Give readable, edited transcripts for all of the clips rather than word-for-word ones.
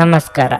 ನಮಸ್ಕಾರ.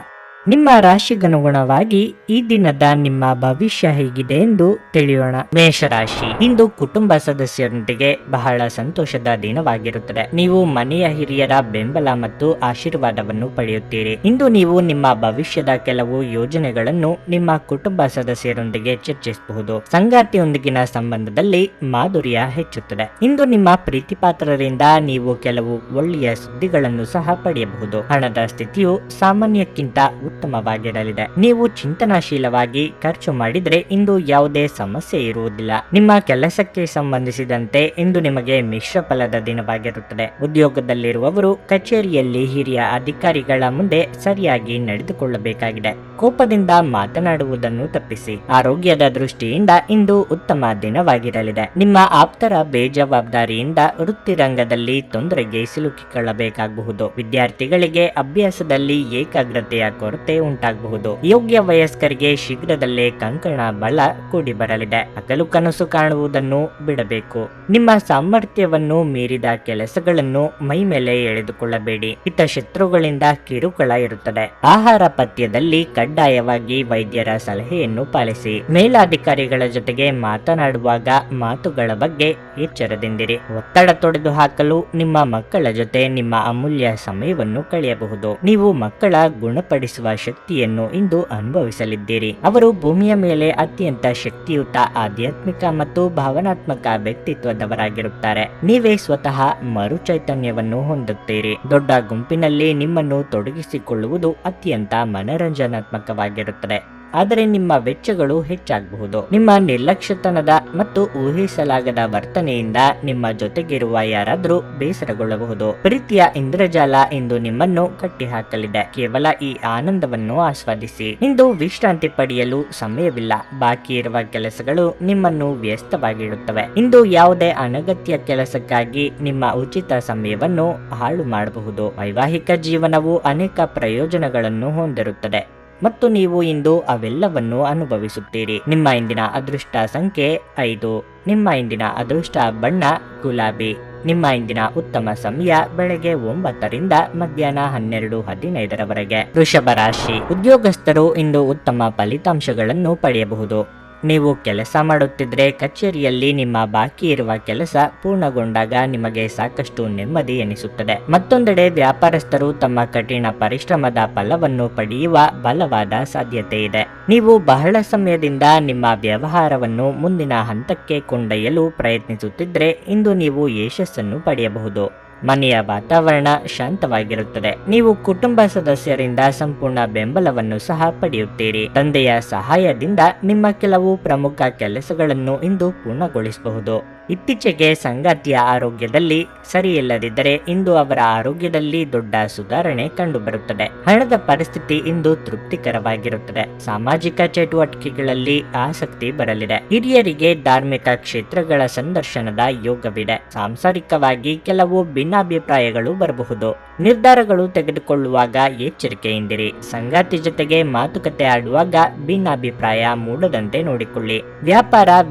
ನಿಮ್ಮ ರಾಶಿಗನುಗುಣವಾಗಿ ಈ ದಿನದ ನಿಮ್ಮ ಭವಿಷ್ಯ ಹೇಗಿದೆ ಎಂದು ತಿಳಿಯೋಣ. ಮೇಷರಾಶಿ. ಇಂದು ಕುಟುಂಬ ಸದಸ್ಯರೊಂದಿಗೆ ಬಹಳ ಸಂತೋಷದ ದಿನವಾಗಿರುತ್ತದೆ. ನೀವು ಮನೆಯ ಹಿರಿಯರ ಬೆಂಬಲ ಮತ್ತು ಆಶೀರ್ವಾದವನ್ನು ಪಡೆಯುತ್ತೀರಿ. ಇಂದು ನೀವು ನಿಮ್ಮ ಭವಿಷ್ಯದ ಕೆಲವು ಯೋಜನೆಗಳನ್ನು ನಿಮ್ಮ ಕುಟುಂಬ ಸದಸ್ಯರೊಂದಿಗೆ ಚರ್ಚಿಸಬಹುದು. ಸಂಗಾತಿಯೊಂದಿಗಿನ ಸಂಬಂಧದಲ್ಲಿ ಮಾಧುರ್ಯ ಹೆಚ್ಚುತ್ತದೆ. ಇಂದು ನಿಮ್ಮ ಪ್ರೀತಿಪಾತ್ರರಿಂದ ನೀವು ಕೆಲವು ಒಳ್ಳೆಯ ಸುದ್ದಿಗಳನ್ನು ಸಹ ಪಡೆಯಬಹುದು. ಹಣದ ಸ್ಥಿತಿಯು ಸಾಮಾನ್ಯಕ್ಕಿಂತ ಉತ್ತಮವಾಗಿರಲಿದೆ. ನೀವು ಚಿಂತನಾಶೀಲವಾಗಿ ಖರ್ಚು ಮಾಡಿದ್ರೆ ಇಂದು ಯಾವುದೇ ಸಮಸ್ಯೆ ಇರುವುದಿಲ್ಲ. ನಿಮ್ಮ ಕೆಲಸಕ್ಕೆ ಸಂಬಂಧಿಸಿದಂತೆ ಇಂದು ನಿಮಗೆ ಮಿಶ್ರ ಫಲದ ದಿನವಾಗಿರುತ್ತದೆ. ಉದ್ಯೋಗದಲ್ಲಿರುವವರು ಕಚೇರಿಯಲ್ಲಿ ಹಿರಿಯ ಅಧಿಕಾರಿಗಳ ಮುಂದೆ ಸರಿಯಾಗಿ ನಡೆದುಕೊಳ್ಳಬೇಕಾಗಿದೆ. ಕೋಪದಿಂದ ಮಾತನಾಡುವುದನ್ನು ತಪ್ಪಿಸಿ. ಆರೋಗ್ಯದ ದೃಷ್ಟಿಯಿಂದ ಇಂದು ಉತ್ತಮ ದಿನವಾಗಿರಲಿದೆ. ನಿಮ್ಮ ಆಪ್ತರ ಬೇಜವಾಬ್ದಾರಿಯಿಂದ ವೃತ್ತಿ ರಂಗದಲ್ಲಿ ತೊಂದರೆಗೆ ಸಿಲುಕಿಕೊಳ್ಳಬೇಕಾಗಬಹುದು. ವಿದ್ಯಾರ್ಥಿಗಳಿಗೆ ಅಭ್ಯಾಸದಲ್ಲಿ ಏಕಾಗ್ರತೆಯ ಕೊರತೆ ಉಂಟಾಗಬಹುದು. ಯೋಗ್ಯ ವಯಸ್ಕರಿಗೆ ಶೀಘ್ರದಲ್ಲೇ ಕಂಕಣ ಬಲ ಕೂಡಿ ಬರಲಿದೆ. ಹಗಲು ಕನಸು ಕಾಣುವುದನ್ನು ಬಿಡಬೇಕು. ನಿಮ್ಮ ಸಾಮರ್ಥ್ಯವನ್ನು ಮೀರಿದ ಕೆಲಸಗಳನ್ನು ಮೈ ಮೇಲೆ ಎಳೆದುಕೊಳ್ಳಬೇಡಿ. ಹಿತಶತ್ರುಗಳಿಂದ ಕಿರುಕುಳ ಇರುತ್ತದೆ. ಆಹಾರ ಪಥ್ಯದಲ್ಲಿ ಕಡ್ಡಾಯವಾಗಿ ವೈದ್ಯರ ಸಲಹೆಯನ್ನು ಪಾಲಿಸಿ. ಮೇಲಾಧಿಕಾರಿಗಳ ಜೊತೆಗೆ ಮಾತನಾಡುವಾಗ ಮಾತುಗಳ ಬಗ್ಗೆ ಎಚ್ಚರದಿಂದಿರಿ. ಒತ್ತಡ ತೊಡೆದು ಹಾಕಲು ನಿಮ್ಮ ಮಕ್ಕಳ ಜೊತೆ ನಿಮ್ಮ ಅಮೂಲ್ಯ ಸಮಯವನ್ನು ಕಳೆಯಬಹುದು. ನೀವು ಮಕ್ಕಳ ಗುಣಪಡಿಸುವ ಶಕ್ತಿಯನ್ನು ಇಂದು ಅನುಭವಿಸಲಿದ್ದೀರಿ. ಅವರು ಭೂಮಿಯ ಮೇಲೆ ಅತ್ಯಂತ ಶಕ್ತಿಯುತ ಆಧ್ಯಾತ್ಮಿಕ ಮತ್ತು ಭಾವನಾತ್ಮಕ ವ್ಯಕ್ತಿತ್ವದವರಾಗಿರುತ್ತಾರೆ. ನೀವೇ ಸ್ವತಃ ಮರು ಚೈತನ್ಯವನ್ನು ಹೊಂದುತ್ತೀರಿ. ದೊಡ್ಡ ಗುಂಪಿನಲ್ಲಿ ನಿಮ್ಮನ್ನು ತೊಡಗಿಸಿಕೊಳ್ಳುವುದು ಅತ್ಯಂತ ಮನರಂಜನಾತ್ಮಕವಾಗಿರುತ್ತದೆ. ಆದರೆ ನಿಮ್ಮ ವೆಚ್ಚಗಳು ಹೆಚ್ಚಾಗಬಹುದು. ನಿಮ್ಮ ನಿರ್ಲಕ್ಷ್ಯತನದ ಮತ್ತು ಊಹಿಸಲಾಗದ ವರ್ತನೆಯಿಂದ ನಿಮ್ಮ ಜೊತೆಗಿರುವ ಯಾರಾದರೂ ಬೇಸರಗೊಳ್ಳಬಹುದು. ಪ್ರೀತಿಯ ಇಂದ್ರಜಾಲ ಇಂದು ನಿಮ್ಮನ್ನು ಕಟ್ಟಿಹಾಕಲಿದೆ. ಕೇವಲ ಈ ಆನಂದವನ್ನು ಆಸ್ವಾದಿಸಿ. ಇಂದು ವಿಶ್ರಾಂತಿ ಪಡೆಯಲು ಸಮಯವಿಲ್ಲ. ಬಾಕಿ ಇರುವ ಕೆಲಸಗಳು ನಿಮ್ಮನ್ನು ವ್ಯಸ್ತವಾಗಿಡುತ್ತವೆ. ಇಂದು ಯಾವುದೇ ಅನಗತ್ಯ ಕೆಲಸಕ್ಕಾಗಿ ನಿಮ್ಮ ಉಚಿತ ಸಮಯವನ್ನು ಹಾಳು ಮಾಡಬಹುದು. ವೈವಾಹಿಕ ಜೀವನವು ಅನೇಕ ಪ್ರಯೋಜನಗಳನ್ನು ಹೊಂದಿರುತ್ತದೆ ಮತ್ತು ನೀವು ಇಂದು ಅವೆಲ್ಲವನ್ನು ಅನುಭವಿಸುತ್ತೀರಿ. ನಿಮ್ಮ ಇಂದಿನ ಅದೃಷ್ಟ ಸಂಖ್ಯೆ 5. ನಿಮ್ಮ ಇಂದಿನ ಅದೃಷ್ಟ ಬಣ್ಣ ಗುಲಾಬಿ. ನಿಮ್ಮ ಇಂದಿನ ಉತ್ತಮ ಸಮಯ ಬೆಳಗ್ಗೆ 9 ರಿಂದ ಮಧ್ಯಾಹ್ನ 12:15 ವೃಷಭ ರಾಶಿ. ಉದ್ಯೋಗಸ್ಥರು ಇಂದು ಉತ್ತಮ ಫಲಿತಾಂಶಗಳನ್ನು ಪಡೆಯಬಹುದು. ನೀವು ಕೆಲಸ ಮಾಡುತ್ತಿದ್ರೆ ಕಚೇರಿಯಲ್ಲಿ ನಿಮ್ಮ ಬಾಕಿ ಇರುವ ಕೆಲಸ ಪೂರ್ಣಗೊಂಡಾಗ ನಿಮಗೆ ಸಾಕಷ್ಟು ನೆಮ್ಮದಿ ಎನಿಸುತ್ತದೆ. ಮತ್ತೊಂದೆಡೆ ವ್ಯಾಪಾರಸ್ಥರು ತಮ್ಮ ಕಠಿಣ ಪರಿಶ್ರಮದ ಫಲವನ್ನು ಪಡೆಯುವ ಬಲವಾದ ಸಾಧ್ಯತೆ ಇದೆ. ನೀವು ಬಹಳ ಸಮಯದಿಂದ ನಿಮ್ಮ ವ್ಯವಹಾರವನ್ನು ಮುಂದಿನ ಹಂತಕ್ಕೆ ಕೊಂಡೊಯ್ಯಲು ಪ್ರಯತ್ನಿಸುತ್ತಿದ್ರೆ ಇಂದು ನೀವು ಯಶಸ್ಸನ್ನು ಪಡೆಯಬಹುದು. ಮನೆಯ ವಾತಾವರಣ ಶಾಂತವಾಗಿರುತ್ತದೆ. ನೀವು ಕುಟುಂಬ ಸದಸ್ಯರಿಂದ ಸಂಪೂರ್ಣ ಬೆಂಬಲವನ್ನು ಸಹ ಪಡೆಯುತ್ತೀರಿ. ತಂದೆಯ ಸಹಾಯದಿಂದ ನಿಮ್ಮ ಕೆಲವು ಪ್ರಮುಖ ಕೆಲಸಗಳನ್ನು ಇಂದು ಪೂರ್ಣಗೊಳಿಸಬಹುದು. ಇತ್ತೀಚೆಗೆ ಸಂಗಾತಿಯ ಆರೋಗ್ಯದಲ್ಲಿ ಸರಿಯಿಲ್ಲದಿದ್ದರೆ ಇಂದು ಅವರ ಆರೋಗ್ಯದಲ್ಲಿ ದೊಡ್ಡ ಸುಧಾರಣೆ ಕಂಡುಬರುತ್ತದೆ. ಹಣದ ಪರಿಸ್ಥಿತಿ ಇಂದು ತೃಪ್ತಿಕರವಾಗಿರುತ್ತದೆ. ಸಾಮಾಜಿಕ ಚಟುವಟಿಕೆಗಳಲ್ಲಿ ಆಸಕ್ತಿ ಬರಲಿದೆ. ಹಿರಿಯರಿಗೆ ಧಾರ್ಮಿಕ ಕ್ಷೇತ್ರಗಳ ಸಂದರ್ಶನದ ಯೋಗವಿದೆ. ಸಾಂಸಾರಿಕವಾಗಿ ಕೆಲವು ಭಿನ್ನಾಭಿಪ್ರಾಯಗಳು ಬರಬಹುದು. ನಿರ್ಧಾರಗಳು ತೆಗೆದುಕೊಳ್ಳುವಾಗ ಎಚ್ಚರಿಕೆಯಿಂದಿರಿ. ಸಂಗಾತಿ ಜೊತೆಗೆ ಮಾತುಕತೆ ಆಡುವಾಗ ಭಿನ್ನಾಭಿಪ್ರಾಯ ಮೂಡದಂತೆ ನೋಡಿಕೊಳ್ಳಿ.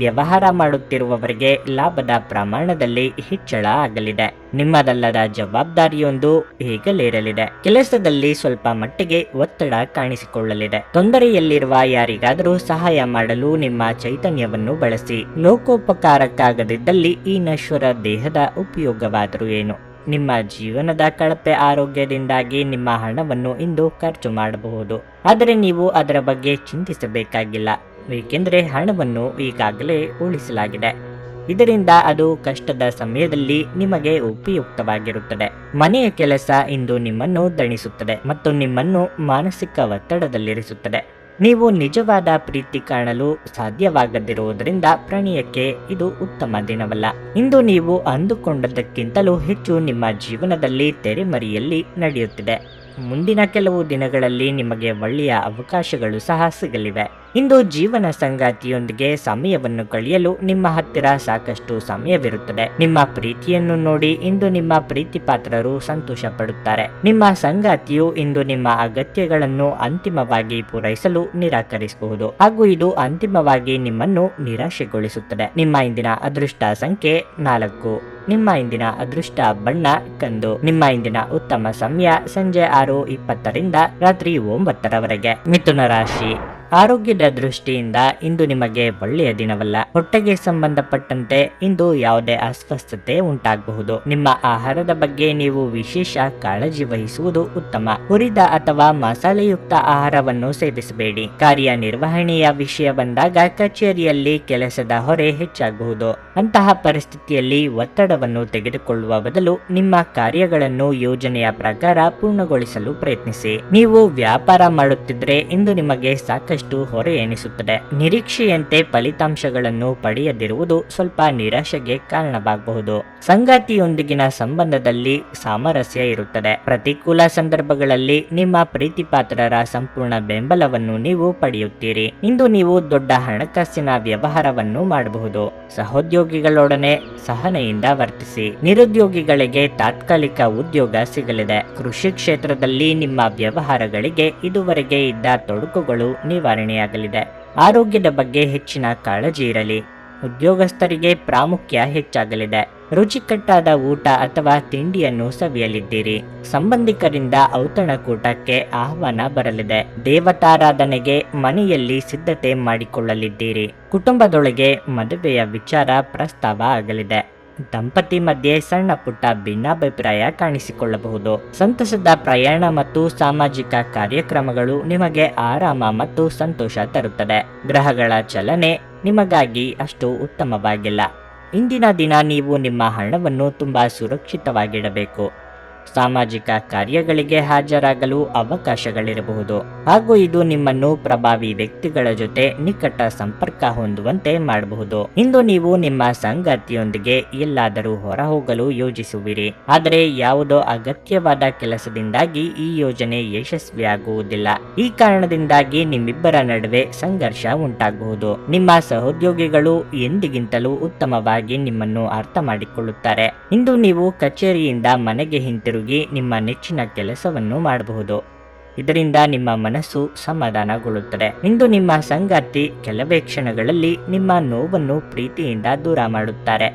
ವ್ಯವಹಾರ ಮಾಡುತ್ತಿರುವವರಿಗೆ ಲಾಭದ ಪ್ರಮಾಣದಲ್ಲಿ ಹೆಚ್ಚಳ ಆಗಲಿದೆ. ನಿಮ್ಮದಲ್ಲದ ಜವಾಬ್ದಾರಿಯೊಂದು ಹೇಗಲಿರಲಿದೆ. ಕೆಲಸದಲ್ಲಿ ಸ್ವಲ್ಪ ಮಟ್ಟಿಗೆ ಒತ್ತಡ ಕಾಣಿಸಿಕೊಳ್ಳಲಿದೆ. ತೊಂದರೆಯಲ್ಲಿರುವ ಯಾರಿಗಾದರೂ ಸಹಾಯ ಮಾಡಲು ನಿಮ್ಮ ಚೈತನ್ಯವನ್ನು ಬಳಸಿ. ಲೋಕೋಪಕಾರಕ್ಕಾಗದಿದ್ದಲ್ಲಿ ಈ ನಶ್ವರ ದೇಹದ ಉಪಯೋಗವಾದರೂ ಏನು. ನಿಮ್ಮ ಜೀವನದ ಕಳಪೆ ಆರೋಗ್ಯದಿಂದಾಗಿ ನಿಮ್ಮ ಹಣವನ್ನು ಇಂದು ಖರ್ಚು ಮಾಡಬಹುದು. ಆದರೆ ನೀವು ಅದರ ಬಗ್ಗೆ ಚಿಂತಿಸಬೇಕಾಗಿಲ್ಲ, ಏಕೆಂದರೆ ಹಣವನ್ನು ಈಗಾಗಲೇ ಉಳಿಸಲಾಗಿದೆ. ಇದರಿಂದ ಅದು ಕಷ್ಟದ ಸಮಯದಲ್ಲಿ ನಿಮಗೆ ಉಪಯುಕ್ತವಾಗಿರುತ್ತದೆ. ಮನೆಯ ಕೆಲಸ ಇಂದು ನಿಮ್ಮನ್ನು ದಣಿಸುತ್ತದೆ ಮತ್ತು ನಿಮ್ಮನ್ನು ಮಾನಸಿಕ ಒತ್ತಡದಲ್ಲಿರಿಸುತ್ತದೆ. ನೀವು ನಿಜವಾದ ಪ್ರೀತಿ ಕಾಣಲು ಸಾಧ್ಯವಾಗದಿರುವುದರಿಂದ ಪ್ರಣಯಕ್ಕೆ ಇದು ಉತ್ತಮ ದಿನವಲ್ಲ. ಇಂದು ನೀವು ಅಂದುಕೊಂಡದಕ್ಕಿಂತಲೂ ಹೆಚ್ಚು ನಿಮ್ಮ ಜೀವನದಲ್ಲಿ ತೆರೆಮರೆಯಲ್ಲಿ ನಡೆಯುತ್ತಿದೆ. ಮುಂದಿನ ಕೆಲವು ದಿನಗಳಲ್ಲಿ ನಿಮಗೆ ಒಳ್ಳೆಯ ಅವಕಾಶಗಳು ಸಹ ಸಿಗಲಿವೆ. ಇಂದು ಜೀವನ ಸಂಗಾತಿಯೊಂದಿಗೆ ಸಮಯವನ್ನು ಕಳೆಯಲು ನಿಮ್ಮ ಹತ್ತಿರ ಸಾಕಷ್ಟು ಸಮಯವಿರುತ್ತದೆ. ನಿಮ್ಮ ಪ್ರೀತಿಯನ್ನು ನೋಡಿ ಇಂದು ನಿಮ್ಮ ಪ್ರೀತಿ ಪಾತ್ರರು ಸಂತೋಷ ಪಡುತ್ತಾರೆ. ನಿಮ್ಮ ಸಂಗಾತಿಯು ಇಂದು ನಿಮ್ಮ ಅಗತ್ಯಗಳನ್ನು ಅಂತಿಮವಾಗಿ ಪೂರೈಸಲು ನಿರಾಕರಿಸಬಹುದು ಹಾಗೂ ಇದು ಅಂತಿಮವಾಗಿ ನಿಮ್ಮನ್ನು ನಿರಾಶೆಗೊಳಿಸುತ್ತದೆ. ನಿಮ್ಮ ಇಂದಿನ ಅದೃಷ್ಟ ಸಂಖ್ಯೆ 4. ನಿಮ್ಮ ಇಂದಿನ ಅದೃಷ್ಟ ಬಣ್ಣ ಕಂದು. ನಿಮ್ಮ ಇಂದಿನ ಉತ್ತಮ ಸಮಯ ಸಂಜೆ 6:20ರಿಂದ ರಾತ್ರಿ 9ರವರೆಗೆ. ಮಿಥುನ ರಾಶಿ. ಆರೋಗ್ಯದ ದೃಷ್ಟಿಯಿಂದ ಇಂದು ನಿಮಗೆ ಒಳ್ಳೆಯ ದಿನವಲ್ಲ. ಹೊಟ್ಟೆಗೆ ಸಂಬಂಧಪಟ್ಟಂತೆ ಇಂದು ಯಾವುದೇ ಅಸ್ವಸ್ಥತೆ ಉಂಟಾಗಬಹುದು. ನಿಮ್ಮ ಆಹಾರದ ಬಗ್ಗೆ ನೀವು ವಿಶೇಷ ಕಾಳಜಿ ವಹಿಸುವುದು ಉತ್ತಮ. ಹುರಿದ ಅಥವಾ ಮಸಾಲೆಯುಕ್ತ ಆಹಾರವನ್ನು ಸೇವಿಸಬೇಡಿ. ಕಾರ್ಯನಿರ್ವಹಣೆಯ ವಿಷಯ ಬಂದಾಗ ಕಚೇರಿಯಲ್ಲಿ ಕೆಲಸದ ಹೊರೆ ಹೆಚ್ಚಾಗಬಹುದು. ಅಂತಹ ಪರಿಸ್ಥಿತಿಯಲ್ಲಿ ಒತ್ತಡವನ್ನು ತೆಗೆದುಕೊಳ್ಳುವ ಬದಲು ನಿಮ್ಮ ಕಾರ್ಯಗಳನ್ನು ಯೋಜನೆಯ ಪ್ರಕಾರ ಪೂರ್ಣಗೊಳಿಸಲು ಪ್ರಯತ್ನಿಸಿ. ನೀವು ವ್ಯಾಪಾರ ಮಾಡುತ್ತಿದ್ರೆ ಇಂದು ನಿಮಗೆ ಸಾಕಷ್ಟು ಹೊರೆ ಎನಿಸುತ್ತದೆ. ನಿರೀಕ್ಷೆಯಂತೆ ಫಲಿತಾಂಶಗಳನ್ನು ಪಡೆಯದಿರುವುದು ಸ್ವಲ್ಪ ನಿರಾಶೆಗೆ ಕಾರಣವಾಗಬಹುದು. ಸಂಗಾತಿಯೊಂದಿಗಿನ ಸಂಬಂಧದಲ್ಲಿ ಸಾಮರಸ್ಯ ಇರುತ್ತದೆ. ಪ್ರತಿಕೂಲ ಸಂದರ್ಭಗಳಲ್ಲಿ ನಿಮ್ಮ ಪ್ರೀತಿ ಪಾತ್ರರ ಸಂಪೂರ್ಣ ಬೆಂಬಲವನ್ನು ನೀವು ಪಡೆಯುತ್ತೀರಿ. ಇಂದು ನೀವು ದೊಡ್ಡ ಹಣಕಾಸಿನ ವ್ಯವಹಾರವನ್ನು ಮಾಡಬಹುದು. ಸಹೋದ್ಯೋಗಿಗಳೊಡನೆ ಸಹನೆಯಿಂದ ವರ್ತಿಸಿ. ನಿರುದ್ಯೋಗಿಗಳಿಗೆ ತಾತ್ಕಾಲಿಕ ಉದ್ಯೋಗ ಸಿಗಲಿದೆ. ಕೃಷಿ ಕ್ಷೇತ್ರದಲ್ಲಿ ನಿಮ್ಮ ವ್ಯವಹಾರಗಳಿಗೆ ಇದುವರೆಗೆ ಇದ್ದ ತೊಡಕುಗಳು ನಿವಾರಣೆಯಾಗಲಿದೆ. ಆರೋಗ್ಯದ ಬಗ್ಗೆ ಹೆಚ್ಚಿನ ಕಾಳಜಿ ಇರಲಿ. ಉದ್ಯೋಗಸ್ಥರಿಗೆ ಪ್ರಾಮುಖ್ಯ ಹೆಚ್ಚಾಗಲಿದೆ. ರುಚಿಕಟ್ಟಾದ ಊಟ ಅಥವಾ ತಿಂಡಿಯನ್ನು ಸವಿಯಲಿದ್ದೀರಿ. ಸಂಬಂಧಿಕರಿಂದ ಔತಣಕೂಟಕ್ಕೆ ಆಹ್ವಾನ ಬರಲಿದೆ. ದೇವತಾರಾಧನೆಗೆ ಮನೆಯಲ್ಲಿ ಸಿದ್ಧತೆ ಮಾಡಿಕೊಳ್ಳಲಿದ್ದೀರಿ. ಕುಟುಂಬದೊಳಗೆ ಮದುವೆಯ ವಿಚಾರ ಪ್ರಸ್ತಾವ ಆಗಲಿದೆ. ದಂಪತಿ ಮಧ್ಯೆ ಸಣ್ಣ ಪುಟ್ಟ ಭಿನ್ನಾಭಿಪ್ರಾಯ ಕಾಣಿಸಿಕೊಳ್ಳಬಹುದು. ಸಂತಸದ ಪ್ರಯಾಣ ಮತ್ತು ಸಾಮಾಜಿಕ ಕಾರ್ಯಕ್ರಮಗಳು ನಿಮಗೆ ಆರಾಮ ಮತ್ತು ಸಂತೋಷ ತರುತ್ತದೆ. ಗ್ರಹಗಳ ಚಲನೆ ನಿಮಗಾಗಿ ಅಷ್ಟು ಉತ್ತಮವಾಗಿಲ್ಲ. ಇಂದಿನ ದಿನ ನೀವು ನಿಮ್ಮ ಹಣವನ್ನು ತುಂಬಾ ಸುರಕ್ಷಿತವಾಗಿಡಬೇಕು. ಸಾಮಾಜಿಕ ಕಾರ್ಯಗಳಿಗೆ ಹಾಜರಾಗಲು ಅವಕಾಶಗಳಿರಬಹುದು ಹಾಗೂ ಇದು ನಿಮ್ಮನ್ನು ಪ್ರಭಾವಿ ವ್ಯಕ್ತಿಗಳ ಜೊತೆ ನಿಕಟ ಸಂಪರ್ಕ ಹೊಂದುವಂತೆ ಮಾಡಬಹುದು. ಇಂದು ನೀವು ನಿಮ್ಮ ಸಂಗಾತಿಯೊಂದಿಗೆ ಎಲ್ಲಾದರೂ ಹೊರ ಹೋಗಲು ಯೋಜಿಸುವಿರಿ. ಆದರೆ ಯಾವುದೋ ಅಗತ್ಯವಾದ ಕೆಲಸದಿಂದಾಗಿ ಈ ಯೋಜನೆ ಯಶಸ್ವಿಯಾಗುವುದಿಲ್ಲ. ಈ ಕಾರಣದಿಂದಾಗಿ ನಿಮ್ಮಿಬ್ಬರ ನಡುವೆ ಸಂಘರ್ಷ ಉಂಟಾಗಬಹುದು. ನಿಮ್ಮ ಸಹೋದ್ಯೋಗಿಗಳು ಎಂದಿಗಿಂತಲೂ ಉತ್ತಮವಾಗಿ ನಿಮ್ಮನ್ನು ಅರ್ಥ ಮಾಡಿಕೊಳ್ಳುತ್ತಾರೆ. ಇಂದು ನೀವು ಕಚೇರಿಯಿಂದ ಮನೆಗೆ ಹಿಂತಿರುಗಿ ನಿಮ್ಮ ನೆಚ್ಚಿನ ಕೆಲಸವನ್ನು ಮಾಡಬಹುದು. ಇದರಿಂದ ನಿಮ್ಮ ಮನಸ್ಸು ಸಮಾಧಾನಗೊಳ್ಳುತ್ತದೆ. ಇಂದು ನಿಮ್ಮ ಸಂಗಾತಿ ಕೆಲವೇ ಕ್ಷಣಗಳಲ್ಲಿ ನಿಮ್ಮ ನೋವನ್ನು ಪ್ರೀತಿಯಿಂದ ದೂರ ಮಾಡುತ್ತಾರೆ.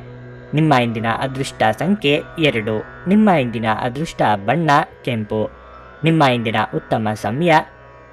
ನಿಮ್ಮ ಇಂದಿನ ಅದೃಷ್ಟ ಸಂಖ್ಯೆ 2. ನಿಮ್ಮ ಇಂದಿನ ಅದೃಷ್ಟ ಬಣ್ಣ ಕೆಂಪು. ನಿಮ್ಮ ಇಂದಿನ ಉತ್ತಮ ಸಮಯ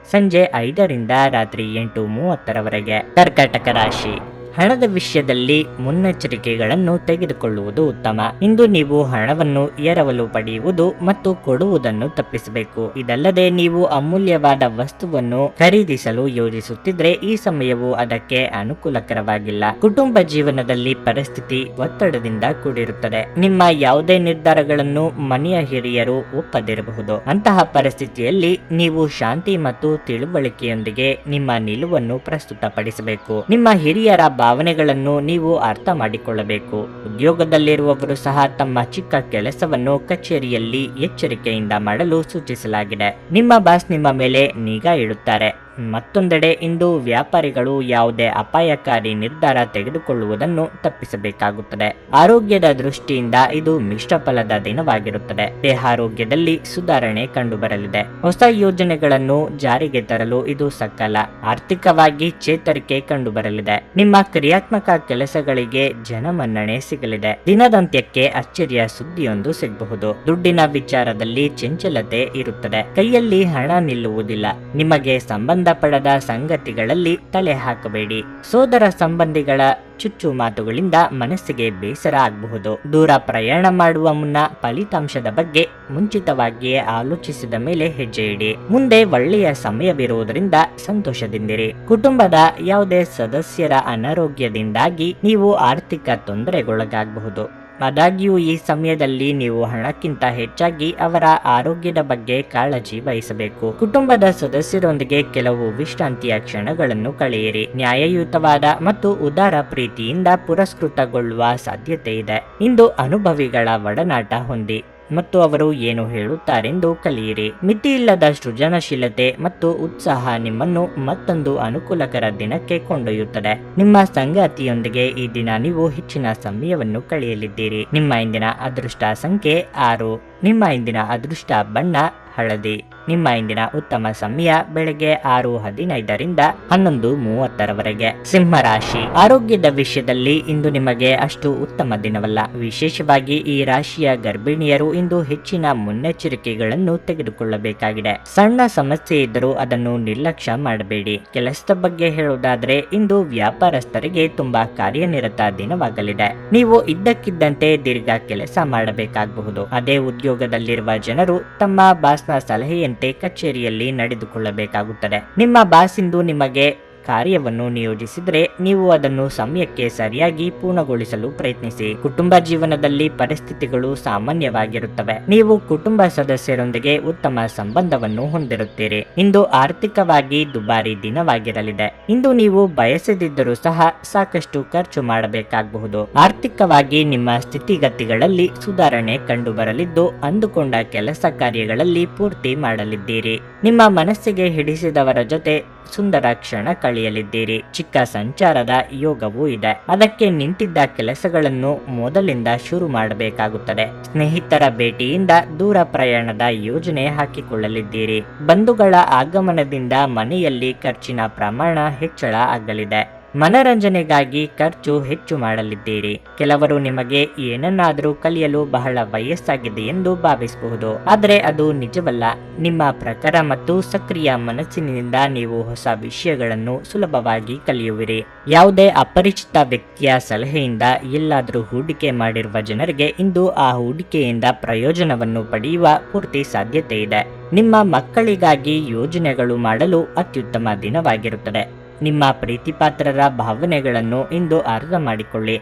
ಸಂಜೆ 5ರಿಂದ ರಾತ್ರಿ 8:30ರವರೆಗೆ. ಕರ್ಕಾಟಕ ರಾಶಿ. ಹಣದ ವಿಷಯದಲ್ಲಿ ಮುನ್ನೆಚ್ಚರಿಕೆಗಳನ್ನು ತೆಗೆದುಕೊಳ್ಳುವುದು ಉತ್ತಮ. ಇಂದು ನೀವು ಹಣವನ್ನು ಎರವಲು ಪಡೆಯುವುದು ಮತ್ತು ಕೊಡುವುದನ್ನು ತಪ್ಪಿಸಬೇಕು. ಇದಲ್ಲದೆ ನೀವು ಅಮೂಲ್ಯವಾದ ವಸ್ತುವನ್ನು ಖರೀದಿಸಲು ಯೋಜಿಸುತ್ತಿದ್ರೆ ಈ ಸಮಯವು ಅದಕ್ಕೆ ಅನುಕೂಲಕರವಾಗಿಲ್ಲ. ಕುಟುಂಬ ಜೀವನದಲ್ಲಿ ಪರಿಸ್ಥಿತಿ ಒತ್ತಡದಿಂದ ಕೂಡಿರುತ್ತದೆ. ನಿಮ್ಮ ಯಾವುದೇ ನಿರ್ಧಾರಗಳನ್ನು ಮನೆಯ ಹಿರಿಯರು ಒಪ್ಪದಿರಬಹುದು. ಅಂತಹ ಪರಿಸ್ಥಿತಿಯಲ್ಲಿ ನೀವು ಶಾಂತಿ ಮತ್ತು ತಿಳುವಳಿಕೆಯೊಂದಿಗೆ ನಿಮ್ಮ ನಿಲುವನ್ನು ಪ್ರಸ್ತುತಪಡಿಸಬೇಕು. ನಿಮ್ಮ ಹಿರಿಯರ ಭಾವನೆಗಳನ್ನು ನೀವು ಅರ್ಥ ಮಾಡಿಕೊಳ್ಳಬೇಕು. ಉದ್ಯೋಗದಲ್ಲಿರುವವರು ಸಹ ತಮ್ಮ ಚಿಕ್ಕ ಕೆಲಸವನ್ನು ಕಚೇರಿಯಲ್ಲಿ ಎಚ್ಚರಿಕೆಯಿಂದ ಮಾಡಲು ಸೂಚಿಸಲಾಗಿದೆ. ನಿಮ್ಮ ಬಾಸ್ ನಿಮ್ಮ ಮೇಲೆ ನಿಗಾ ಇಡುತ್ತಾರೆ. ಮತ್ತೊಂದೆಡೆ ಇಂದು ವ್ಯಾಪಾರಿಗಳು ಯಾವುದೇ ಅಪಾಯಕಾರಿ ನಿರ್ಧಾರ ತೆಗೆದುಕೊಳ್ಳುವುದನ್ನು ತಪ್ಪಿಸಬೇಕಾಗುತ್ತದೆ. ಆರೋಗ್ಯದ ದೃಷ್ಟಿಯಿಂದ ಇದು ಮಿಶ್ರ ಫಲದ ದಿನವಾಗಿರುತ್ತದೆ. ದೇಹಾರೋಗ್ಯದಲ್ಲಿ ಸುಧಾರಣೆ ಕಂಡುಬರಲಿದೆ. ಹೊಸ ಯೋಜನೆಗಳನ್ನು ಜಾರಿಗೆ ತರಲು ಇದು ಸಕಾಲ. ಆರ್ಥಿಕವಾಗಿ ಚೇತರಿಕೆ ಕಂಡುಬರಲಿದೆ. ನಿಮ್ಮ ಕ್ರಿಯಾತ್ಮಕ ಕೆಲಸಗಳಿಗೆ ಜನಮನ್ನಣೆ ಸಿಗಲಿದೆ. ದಿನದಂತ್ಯಕ್ಕೆ ಅಚ್ಚರಿಯ ಸುದ್ದಿಯೊಂದು ಸಿಗಬಹುದು. ದುಡ್ಡಿನ ವಿಚಾರದಲ್ಲಿ ಚಂಚಲತೆ ಇರುತ್ತದೆ. ಕೈಯಲ್ಲಿ ಹಣ ನಿಲ್ಲುವುದಿಲ್ಲ. ನಿಮಗೆ ಸಂಬಂಧಪಡದ ಸಂಗತಿಗಳಲ್ಲಿ ತಲೆ ಹಾಕಬೇಡಿ. ಸೋದರ ಸಂಬಂಧಿಗಳ ಚುಚ್ಚು ಮಾತುಗಳಿಂದ ಮನಸ್ಸಿಗೆ ಬೇಸರ ಆಗಬಹುದು. ದೂರ ಪ್ರಯಾಣ ಮಾಡುವ ಮುನ್ನ ಫಲಿತಾಂಶದ ಬಗ್ಗೆ ಮುಂಚಿತವಾಗಿಯೇ ಆಲೋಚಿಸಿದ ಮೇಲೆ ಹೆಜ್ಜೆ ಇಡಿ. ಮುಂದೆ ಒಳ್ಳೆಯ ಸಮಯವಿರುವುದರಿಂದ ಸಂತೋಷದಿಂದಿರಿ. ಕುಟುಂಬದ ಯಾವುದೇ ಸದಸ್ಯರ ಅನಾರೋಗ್ಯದಿಂದಾಗಿ ನೀವು ಆರ್ಥಿಕ ತೊಂದರೆಗೊಳಗಾಗಬಹುದು. ಆದಾಗ್ಯೂ ಈ ಸಮಯದಲ್ಲಿ ನೀವು ಹಣಕ್ಕಿಂತ ಹೆಚ್ಚಾಗಿ ಅವರ ಆರೋಗ್ಯದ ಬಗ್ಗೆ ಕಾಳಜಿ ವಹಿಸಬೇಕು. ಕುಟುಂಬದ ಸದಸ್ಯರೊಂದಿಗೆ ಕೆಲವು ವಿಶ್ರಾಂತಿಯ ಕ್ಷಣಗಳನ್ನು ಕಳೆಯಿರಿ. ನ್ಯಾಯಯುತವಾದ ಮತ್ತು ಉದಾರ ಪ್ರೀತಿಯಿಂದ ಪುರಸ್ಕೃತಗೊಳ್ಳುವ ಸಾಧ್ಯತೆ ಇದೆ. ಇಂದು ಅನುಭವಿಗಳ ಒಡನಾಟ ಹೊಂದಿ. ಮತ್ತು ಅವರು ಏನು ಹೇಳುತ್ತಾರೆಂದು ಕಲಿಯಿರಿ. ಮಿತಿಯಿಲ್ಲದ ಸೃಜನಶೀಲತೆ ಮತ್ತು ಉತ್ಸಾಹ ನಿಮ್ಮನ್ನು ಮತ್ತೊಂದು ಅನುಕೂಲಕರ ದಿನಕ್ಕೆ ಕೊಂಡೊಯ್ಯುತ್ತದೆ. ನಿಮ್ಮ ಸಂಗಾತಿಯೊಂದಿಗೆ ಈ ದಿನ ನೀವು ಹೆಚ್ಚಿನ ಸಮಯವನ್ನು ಕಳೆಯಲಿದ್ದೀರಿ. ನಿಮ್ಮ ಇಂದಿನ ಅದೃಷ್ಟ ಸಂಖ್ಯೆ 6. ನಿಮ್ಮ ಇಂದಿನ ಅದೃಷ್ಟ ಬಣ್ಣ ಹಳದಿ. ನಿಮ್ಮ ಇಂದಿನ ಉತ್ತಮ ಸಮಯ ಬೆಳಗ್ಗೆ 6:15ರಿಂದ 11:30ರವರೆಗೆ. ಸಿಂಹರಾಶಿ. ಆರೋಗ್ಯದ ವಿಷಯದಲ್ಲಿ ಇಂದು ನಿಮಗೆ ಅಷ್ಟು ಉತ್ತಮ ದಿನವಲ್ಲ. ವಿಶೇಷವಾಗಿ ಈ ರಾಶಿಯ ಗರ್ಭಿಣಿಯರು ಇಂದು ಹೆಚ್ಚಿನ ಮುನ್ನೆಚ್ಚರಿಕೆಗಳನ್ನು ತೆಗೆದುಕೊಳ್ಳಬೇಕಾಗಿದೆ. ಸಣ್ಣ ಸಮಸ್ಯೆ ಇದ್ದರೂ ಅದನ್ನು ನಿರ್ಲಕ್ಷ್ಯ ಮಾಡಬೇಡಿ. ಕೆಲಸದ ಬಗ್ಗೆ ಹೇಳುವುದಾದ್ರೆ ಇಂದು ವ್ಯಾಪಾರಸ್ಥರಿಗೆ ತುಂಬಾ ಕಾರ್ಯನಿರತ ದಿನವಾಗಲಿದೆ. ನೀವು ಇದ್ದಕ್ಕಿದ್ದಂತೆ ದೀರ್ಘ ಕೆಲಸ ಮಾಡಬೇಕಾಗಬಹುದು. ಅದೇ ಉದ್ಯೋಗದಲ್ಲಿರುವ ಜನರು ತಮ್ಮ ಬಾಸ್ನ ಸಲಹೆಯಂತೆ ಕಚೇರಿಯಲ್ಲಿ ನಡೆದುಕೊಳ್ಳಬೇಕಾಗುತ್ತದೆ. ನಿಮ್ಮ ಬಾಸ್ ಇಂದು ನಿಮಗೆ ಕಾರ್ಯವನ್ನು ನಿಯೋಜಿಸಿದರೆ ನೀವು ಅದನ್ನು ಸಮಯಕ್ಕೆ ಸರಿಯಾಗಿ ಪೂರ್ಣಗೊಳಿಸಲು ಪ್ರಯತ್ನಿಸಿ. ಕುಟುಂಬ ಜೀವನದಲ್ಲಿ ಪರಿಸ್ಥಿತಿಗಳು ಸಾಮಾನ್ಯವಾಗಿರುತ್ತವೆ. ನೀವು ಕುಟುಂಬ ಸದಸ್ಯರೊಂದಿಗೆ ಉತ್ತಮ ಸಂಬಂಧವನ್ನು ಹೊಂದಿರುತ್ತೀರಿ. ಇಂದು ಆರ್ಥಿಕವಾಗಿ ದುಬಾರಿ ದಿನವಾಗಿರಲಿದೆ. ಇಂದು ನೀವು ಬಯಸದಿದ್ದರೂ ಸಹ ಸಾಕಷ್ಟು ಖರ್ಚು ಮಾಡಬೇಕಾಗಬಹುದು. ಆರ್ಥಿಕವಾಗಿ ನಿಮ್ಮ ಸ್ಥಿತಿಗತಿಗಳಲ್ಲಿ ಸುಧಾರಣೆ ಕಂಡುಬರಲಿದ್ದು ಅಂದುಕೊಂಡ ಕೆಲಸ ಕಾರ್ಯಗಳಲ್ಲಿ ಪೂರ್ತಿ ಮಾಡಲಿದ್ದೀರಿ. ನಿಮ್ಮ ಮನಸ್ಸಿಗೆ ಹಿಡಿಸಿದವರ ಜೊತೆ ಸುಂದರ ಕ್ಷಣ ಕಳೆಯಲಿದ್ದೀರಿ. ಚಿಕ್ಕ ಸಂಚಾರದ ಯೋಗವೂ ಇದೆ. ಅದಕ್ಕೆ ನಿಂತಿದ್ದ ಕೆಲಸಗಳನ್ನು ಮೊದಲಿಂದ ಶುರು ಮಾಡಬೇಕಾಗುತ್ತದೆ. ಸ್ನೇಹಿತರ ಭೇಟಿಯಿಂದ ದೂರ ಪ್ರಯಾಣದ ಯೋಜನೆ ಹಾಕಿಕೊಳ್ಳಲಿದ್ದೀರಿ. ಬಂಧುಗಳ ಆಗಮನದಿಂದ ಮನೆಯಲ್ಲಿ ಖರ್ಚಿನ ಪ್ರಮಾಣ ಹೆಚ್ಚಳ ಆಗಲಿದೆ. ಮನರಂಜನೆಗಾಗಿ ಖರ್ಚು ಹೆಚ್ಚು ಮಾಡಲಿದ್ದೀರಿ. ಕೆಲವರು ನಿಮಗೆ ಏನನ್ನಾದರೂ ಕಲಿಯಲು ಬಹಳ ವಯಸ್ಸಾಗಿದೆ ಎಂದು ಭಾವಿಸಬಹುದು, ಆದರೆ ಅದು ನಿಜವಲ್ಲ. ನಿಮ್ಮ ಪ್ರಖರ ಮತ್ತು ಸಕ್ರಿಯ ಮನಸ್ಸಿನಿಂದ ನೀವು ಹೊಸ ವಿಷಯಗಳನ್ನು ಸುಲಭವಾಗಿ ಕಲಿಯುವಿರಿ. ಯಾವುದೇ ಅಪರಿಚಿತ ವ್ಯಕ್ತಿಯ ಸಲಹೆಯಿಂದ ಎಲ್ಲಾದರೂ ಹೂಡಿಕೆ ಮಾಡಿರುವ ಜನರಿಗೆ ಇಂದು ಆ ಹೂಡಿಕೆಯಿಂದ ಪ್ರಯೋಜನವನ್ನು ಪಡೆಯುವ ಪೂರ್ತಿ ಸಾಧ್ಯತೆ ಇದೆ. ನಿಮ್ಮ ಮಕ್ಕಳಿಗಾಗಿ ಯೋಜನೆಗಳು ಮಾಡಲು ಅತ್ಯುತ್ತಮ ದಿನವಾಗಿರುತ್ತದೆ. ನಿಮ್ಮ ಪ್ರೀತಿಪಾತ್ರರ ಭಾವನೆಗಳನ್ನು ಇಂದು ಅರ್ಥ ಮಾಡಿಕೊಳ್ಳಿ.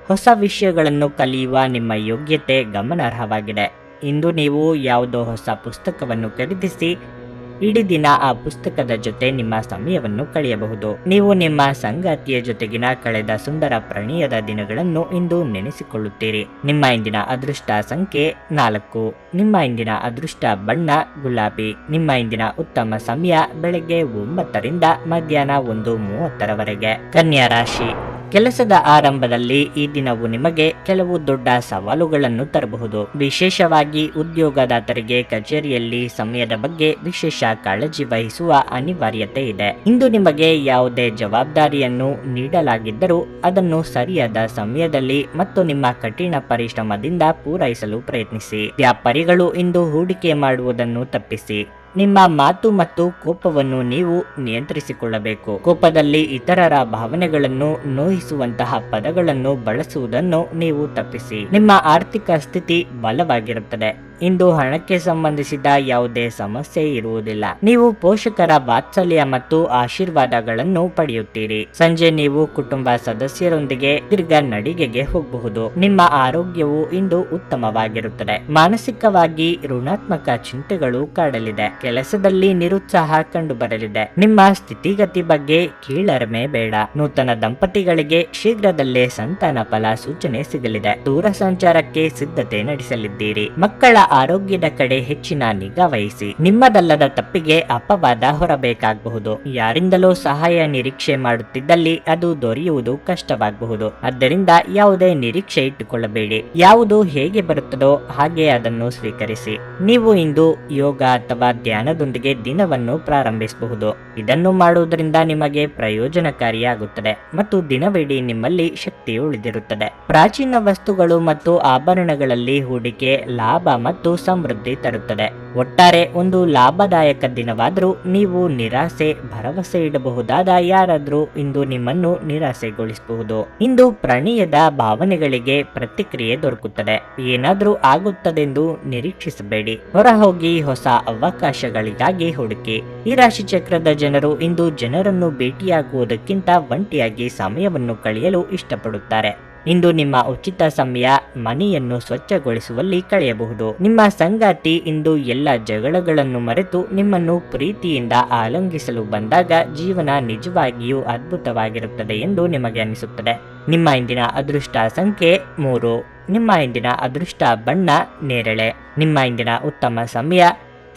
ಹೊಸ ವಿಷಯಗಳನ್ನು ಕಲಿಯುವ ನಿಮ್ಮ ಯೋಗ್ಯತೆ ಗಮನಾರ್ಹವಾಗಿದೆ. ಇಂದು ನೀವು ಯಾವುದೋ ಹೊಸ ಪುಸ್ತಕವನ್ನು ಖರೀದಿಸಿ ಇಡೀ ದಿನ ಆ ಪುಸ್ತಕದ ಜೊತೆ ನಿಮ್ಮ ಸಮಯವನ್ನು ಕಳೆಯಬಹುದು. ನೀವು ನಿಮ್ಮ ಸಂಗಾತಿಯ ಜೊತೆಗಿನ ಕಳೆದ ಸುಂದರ ಪ್ರಣಯದ ದಿನಗಳನ್ನು ಇಂದು ನೆನೆಸಿಕೊಳ್ಳುತ್ತೀರಿ. ನಿಮ್ಮ ಇಂದಿನ ಅದೃಷ್ಟ ಸಂಖ್ಯೆ 4. ನಿಮ್ಮ ಇಂದಿನ ಅದೃಷ್ಟ ಬಣ್ಣ ಗುಲಾಬಿ. ನಿಮ್ಮ ಇಂದಿನ ಉತ್ತಮ ಸಮಯ ಬೆಳಗ್ಗೆ 9ರಿಂದ ಮಧ್ಯಾಹ್ನ 1:30ರವರೆಗೆ. ಕನ್ಯಾ ರಾಶಿ. ಕೆಲಸದ ಆರಂಭದಲ್ಲಿ ಈ ದಿನವು ನಿಮಗೆ ಕೆಲವು ದೊಡ್ಡ ಸವಾಲುಗಳನ್ನು ತರಬಹುದು. ವಿಶೇಷವಾಗಿ ಉದ್ಯೋಗದಾತರಿಗೆ ಕಚೇರಿಯಲ್ಲಿ ಸಮಯದ ಬಗ್ಗೆ ವಿಶೇಷ ಕಾಳಜಿ ವಹಿಸುವ ಅನಿವಾರ್ಯತೆ ಇದೆ. ಇಂದು ನಿಮಗೆ ಯಾವುದೇ ಜವಾಬ್ದಾರಿಯನ್ನು ನೀಡಲಾಗಿದ್ದರೂ ಅದನ್ನು ಸರಿಯಾದ ಸಮಯದಲ್ಲಿ ಮತ್ತು ನಿಮ್ಮ ಕಠಿಣ ಪರಿಶ್ರಮದಿಂದ ಪೂರೈಸಲು ಪ್ರಯತ್ನಿಸಿ. ವ್ಯಾಪಾರಿಗಳು ಇಂದು ಹೂಡಿಕೆ ಮಾಡುವುದನ್ನು ತಪ್ಪಿಸಿ. ನಿಮ್ಮ ಮಾತು ಮತ್ತು ಕೋಪವನ್ನು ನೀವು ನಿಯಂತ್ರಿಸಿಕೊಳ್ಳಬೇಕು. ಕೋಪದಲ್ಲಿ ಇತರರ ಭಾವನೆಗಳನ್ನು ನೋಯಿಸುವಂತಹ ಪದಗಳನ್ನು ಬಳಸುವುದನ್ನು ನೀವು ತಪ್ಪಿಸಿ. ನಿಮ್ಮ ಆರ್ಥಿಕ ಸ್ಥಿತಿ ಬಲವಾಗಿರುತ್ತದೆ. ಇಂದು ಹಣಕ್ಕೆ ಸಂಬಂಧಿಸಿದ ಯಾವುದೇ ಸಮಸ್ಯೆ ಇರುವುದಿಲ್ಲ. ನೀವು ಪೋಷಕರ ವಾತ್ಸಲ್ಯ ಮತ್ತು ಆಶೀರ್ವಾದಗಳನ್ನು ಪಡೆಯುತ್ತೀರಿ. ಸಂಜೆ ನೀವು ಕುಟುಂಬ ಸದಸ್ಯರೊಂದಿಗೆ ದೀರ್ಘ ನಡಿಗೆಗೆ ಹೋಗಬಹುದು. ನಿಮ್ಮ ಆರೋಗ್ಯವು ಇಂದು ಉತ್ತಮವಾಗಿರುತ್ತದೆ. ಮಾನಸಿಕವಾಗಿ ಋಣಾತ್ಮಕ ಚಿಂತೆಗಳು ಕಾಡಲಿದೆ. ಕೆಲಸದಲ್ಲಿ ನಿರುತ್ಸಾಹ ಕಂಡುಬರಲಿದೆ. ನಿಮ್ಮ ಸ್ಥಿತಿಗತಿ ಬಗ್ಗೆ ಕೀಳರಿಮೆ ಬೇಡ. ನೂತನ ದಂಪತಿಗಳಿಗೆ ಶೀಘ್ರದಲ್ಲೇ ಸಂತಾನ ಫಲ ಸೂಚನೆ ಸಿಗಲಿದೆ. ದೂರ ಸಂಚಾರಕ್ಕೆ ಸಿದ್ಧತೆ ನಡೆಸಲಿದ್ದೀರಿ. ಮಕ್ಕಳ ಆರೋಗ್ಯದ ಕಡೆ ಹೆಚ್ಚಿನ ನಿಗಾ ವಹಿಸಿ. ನಿಮ್ಮದಲ್ಲದ ತಪ್ಪಿಗೆ ಅಪವಾದ ಹೊರಬೇಕಾಗಬಹುದು. ಯಾರಿಂದಲೋ ಸಹಾಯ ನಿರೀಕ್ಷೆ ಮಾಡುತ್ತಿದ್ದಲ್ಲಿ ಅದು ದೊರೆಯುವುದು ಕಷ್ಟವಾಗಬಹುದು. ಆದ್ದರಿಂದ ಯಾವುದೇ ನಿರೀಕ್ಷೆ ಇಟ್ಟುಕೊಳ್ಳಬೇಡಿ. ಯಾವುದು ಹೇಗೆ ಬರುತ್ತದೋ ಹಾಗೆ ಅದನ್ನು ಸ್ವೀಕರಿಸಿ. ನೀವು ಇಂದು ಯೋಗ ಅಥವಾ ಧ್ಯಾನದೊಂದಿಗೆ ದಿನವನ್ನು ಪ್ರಾರಂಭಿಸಬಹುದು. ಇದನ್ನು ಮಾಡುವುದರಿಂದ ನಿಮಗೆ ಪ್ರಯೋಜನಕಾರಿಯಾಗುತ್ತದೆ ಮತ್ತು ದಿನವಿಡೀ ನಿಮ್ಮಲ್ಲಿ ಶಕ್ತಿ ಉಳಿದಿರುತ್ತದೆ. ಪ್ರಾಚೀನ ವಸ್ತುಗಳು ಮತ್ತು ಆಭರಣಗಳಲ್ಲಿ ಹೂಡಿಕೆ ಲಾಭ ಮತ್ತು ಸಮೃದ್ಧಿ ತರುತ್ತದೆ. ಒಟ್ಟಾರೆ ಒಂದು ಲಾಭದಾಯಕ ದಿನವಾದರೂ ನೀವು ನಿರಾಸೆ ಭರವಸೆ ಇಡಬಹುದಾದ ಯಾರಾದರೂ ಇಂದು ನಿಮ್ಮನ್ನು ನಿರಾಸೆಗೊಳಿಸಬಹುದು. ಇಂದು ಪ್ರಣಯದ ಭಾವನೆಗಳಿಗೆ ಪ್ರತಿಕ್ರಿಯೆ ದೊರಕುತ್ತದೆ. ಏನಾದರೂ ಆಗುತ್ತದೆಂದು ನಿರೀಕ್ಷಿಸಬೇಡಿ. ಹೊರಹೋಗಿ ಹೊಸ ಅವಕಾಶಗಳಿಗಾಗಿ ಹುಡುಕಿ. ಈ ರಾಶಿ ಚಕ್ರದ ಜನರು ಇಂದು ಜನರನ್ನು ಭೇಟಿಯಾಗುವುದಕ್ಕಿಂತ ಒಂಟಿಯಾಗಿ ಸಮಯವನ್ನು ಕಳೆಯಲು ಇಷ್ಟಪಡುತ್ತಾರೆ. ಇಂದು ನಿಮ್ಮ ಉಚಿತ ಸಮಯ ಮನೆಯನ್ನು ಸ್ವಚ್ಛಗೊಳಿಸುವಲ್ಲಿ ಕಳೆಯಬಹುದು. ನಿಮ್ಮ ಸಂಗಾತಿ ಇಂದು ಎಲ್ಲ ಜಗಳಗಳನ್ನು ಮರೆತು ನಿಮ್ಮನ್ನು ಪ್ರೀತಿಯಿಂದ ಆಲಿಂಗಿಸಲು ಬಂದಾಗ ಜೀವನ ನಿಜವಾಗಿಯೂ ಅದ್ಭುತವಾಗಿರುತ್ತದೆ ಎಂದು ನಿಮಗೆ ಅನಿಸುತ್ತದೆ. ನಿಮ್ಮ ಇಂದಿನ ಅದೃಷ್ಟ ಸಂಖ್ಯೆ 3. ನಿಮ್ಮ ಇಂದಿನ ಅದೃಷ್ಟ ಬಣ್ಣ ನೇರಳೆ. ನಿಮ್ಮ ಇಂದಿನ ಉತ್ತಮ ಸಮಯ